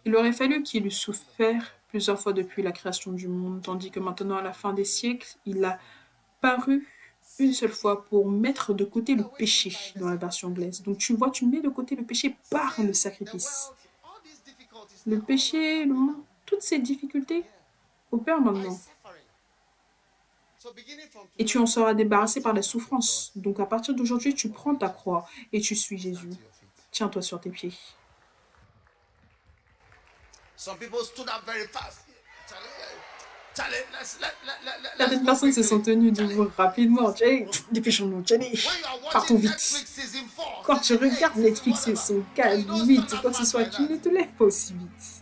Il aurait fallu qu'il eût souffert plusieurs fois depuis la création du monde, tandis que maintenant, à la fin des siècles, il a paru une seule fois pour mettre de côté le péché dans la version anglaise. Donc tu vois, tu mets de côté le péché par le sacrifice. Le péché, le monde, toutes ces difficultés opèrent maintenant. Et tu en seras débarrassé par la souffrance. Donc à partir d'aujourd'hui, tu prends ta croix et tu suis Jésus. Tiens-toi sur tes pieds. Certaines personnes se sont tenues debout rapidement. Dépêchons-nous, partons vite. Quand tu regardes Netflix et son calme vite, quoi que ce soit, tu ne te lèves pas aussi vite.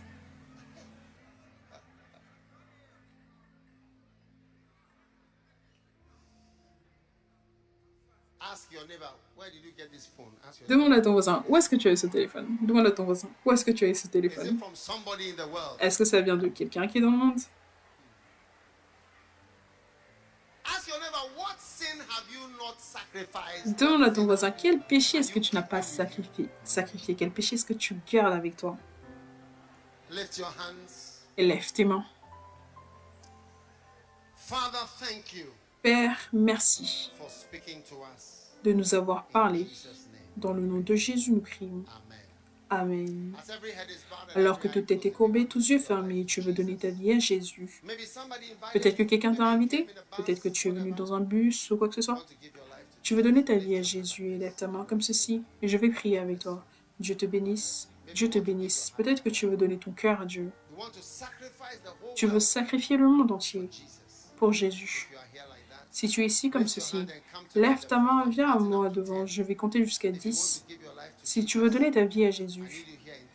Demande à ton voisin, où est-ce que tu as eu ce téléphone? Demande à ton voisin, où est-ce que tu as eu ce téléphone? Est-ce que ça vient de quelqu'un qui est dans le monde? Demande à ton voisin, quel péché est-ce que tu n'as pas sacrifié? Quel péché est-ce que tu gardes avec toi? Et lève tes mains. Père, merci de nous avoir parlé. Dans le nom de Jésus, nous crions. Amen. Alors que tout est courbé, tous yeux fermés, tu veux donner ta vie à Jésus. Peut-être que quelqu'un t'a invité, peut-être que tu es venu dans un bus ou quoi que ce soit. Tu veux donner ta vie à Jésus et lève ta main comme ceci, et je vais prier avec toi. Dieu te bénisse, Dieu te bénisse. Peut-être que tu veux donner ton cœur à Dieu. Tu veux sacrifier le monde entier pour Jésus. Si tu es ici comme ceci, lève ta main, viens à moi devant, je vais compter jusqu'à 10. Si tu veux donner ta vie à Jésus,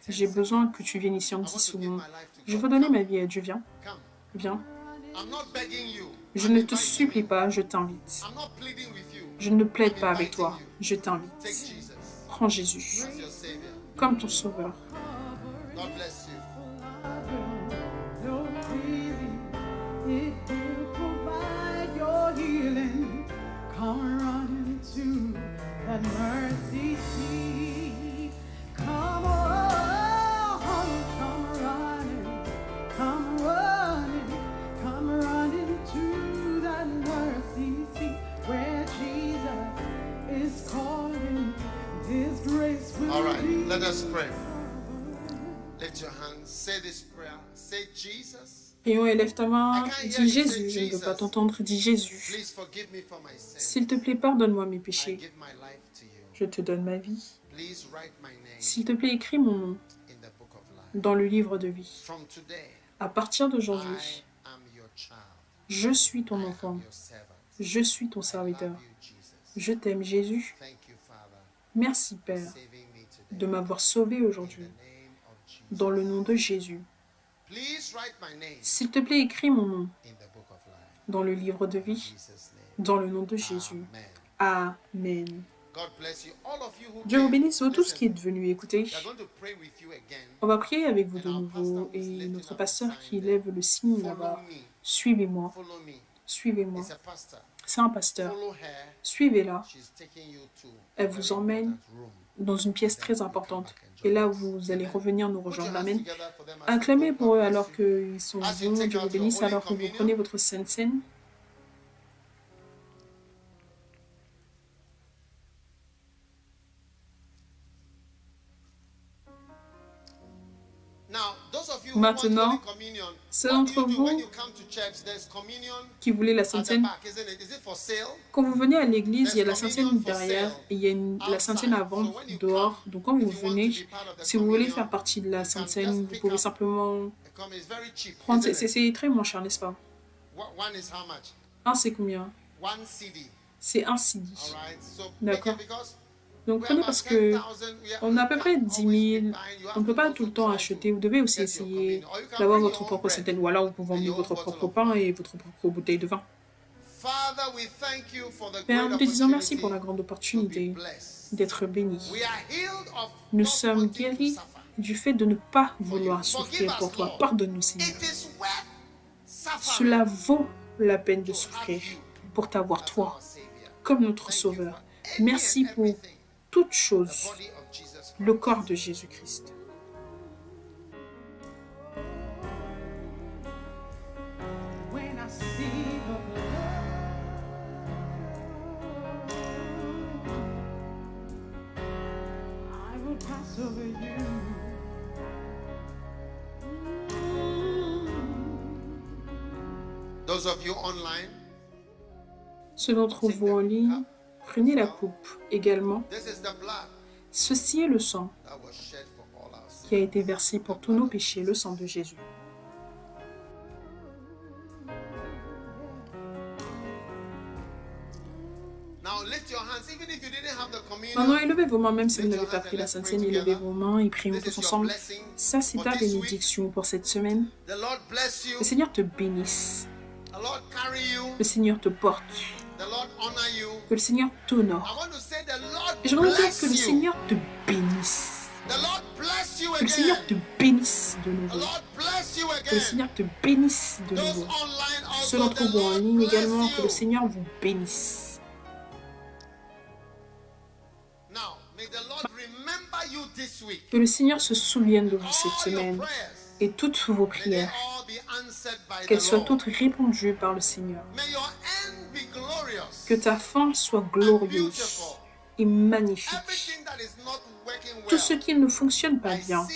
j'ai besoin que tu viennes ici en 10 secondes. Je veux donner ma vie à Dieu, viens. Viens. Je ne te supplie pas, je t'invite. Je ne plaide pas avec toi, je t'invite. Prends Jésus comme ton sauveur. Come running to that mercy seat. Come on, come running to that mercy seat where Jesus is calling. His grace will. All right, let us pray. Lift your hands. Say this prayer. Say, Jesus. Prions et lève ta main. Dis Jésus, je ne peux pas t'entendre. Dis Jésus. S'il te plaît, pardonne-moi mes péchés. Je te donne ma vie. S'il te plaît, écris mon nom dans le livre de vie. À partir d'aujourd'hui, je suis ton enfant. Je suis ton serviteur. Je t'aime, Jésus. Merci, Père, de m'avoir sauvé aujourd'hui. Dans le nom de Jésus. S'il te plaît, écris mon nom dans le livre de vie, dans le nom de Jésus. Amen. Dieu vous bénisse, vous tous qui êtes venus écouter. On va prier avec vous de nouveau et notre pasteur qui lève le signe là-bas. Suivez-moi. Suivez-moi. C'est un pasteur. Suivez-la. Elle vous emmène dans une pièce très importante. Et là, vous allez revenir nous rejoindre. Amen. Acclamez pour eux alors qu'ils sont vous. Dieu vous bénisse alors que vous prenez votre Sainte Seine. Maintenant, ceux d'entre vous qui voulaient la Sainte Seine, quand vous venez à l'église, il y a la Sainte Seine derrière et il y a la Sainte Seine à vendre dehors. Donc quand vous venez, si vous voulez faire partie de la Sainte Seine, vous pouvez simplement prendre... C'est très moins cher, n'est-ce pas? Un, c'est combien? C'est un CD. D'accord? Donc prenez parce que on a à peu près 10 000, on ne peut pas tout le temps acheter, vous devez aussi essayer d'avoir votre propre centaine, ou alors vous pouvez emmener votre propre pain et votre propre bouteille de vin. Père, nous te disons merci pour la grande opportunité d'être bénis. Nous sommes guéris du fait de ne pas vouloir souffrir pour toi. Pardonne-nous, Seigneur. Cela vaut la peine de souffrir pour t'avoir toi comme notre Sauveur. Merci pour toute the chose body of Jesus le Christ. corps de Jésus-Christ. When I see the blood, I will pass over you. Those of you online, Ceux d'entre vous en ligne, prenez la coupe également. this is the blood Ceci est le sang that was shed for all our qui a sins. été versé pour tous nos péchés, le sang de Jésus. Now lift your hands, even if you didn't have the communion. Maintenant, élevez vos mains, même si vous n'avez pas pris la Sainte Seine, élevez vos mains et prions This tous is your ensemble. blessing Ça, c'est for ta this week. bénédiction pour cette semaine. The Lord bless you. Le Seigneur te bénisse. The Lord carry you. Le Seigneur te porte. The Lord honor you. Que le Seigneur t'honore. I want to say the Lord Et j'aimerais dire bless que le you. Seigneur te bénisse. The Lord bless you Que le Seigneur again. te bénisse de The nouveau. Lord bless you Que le again. Seigneur te bénisse de Those nouveau. online Ceux also, d'entre the vous en Lord ligne bless également, que le you. Seigneur vous bénisse. Now, may the Lord remember you this week. Que le Seigneur se souvienne de vous All cette your semaine prayers, et toutes vos may they prières, all be answered by qu'elles the soient Lord. toutes répondues par le Seigneur. May your end be glorious Que ta fin soit and glorieuse beautiful. et magnifique. Everything that is not working Tout well, ce qui ne fonctionne pas I bien, see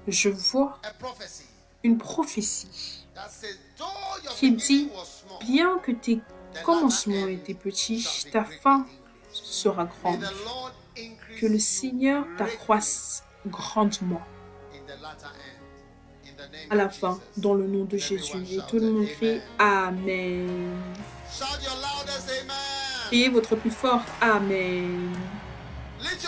je vois a prophecy une prophétie that says, though your qui beginning dit, was small, bien que tes the commencements latter end étaient petits, shall be ta great fin increase. sera May grande. the Lord increase Que le you Seigneur greatly t'accroisse grandement in the latter end. In the name à la of fin, Jesus. dans le nom de And Jésus. everyone Et tout le monde shouted, crie Amen. Shout your loudest amen. Criez votre plus fort Amen. Lift your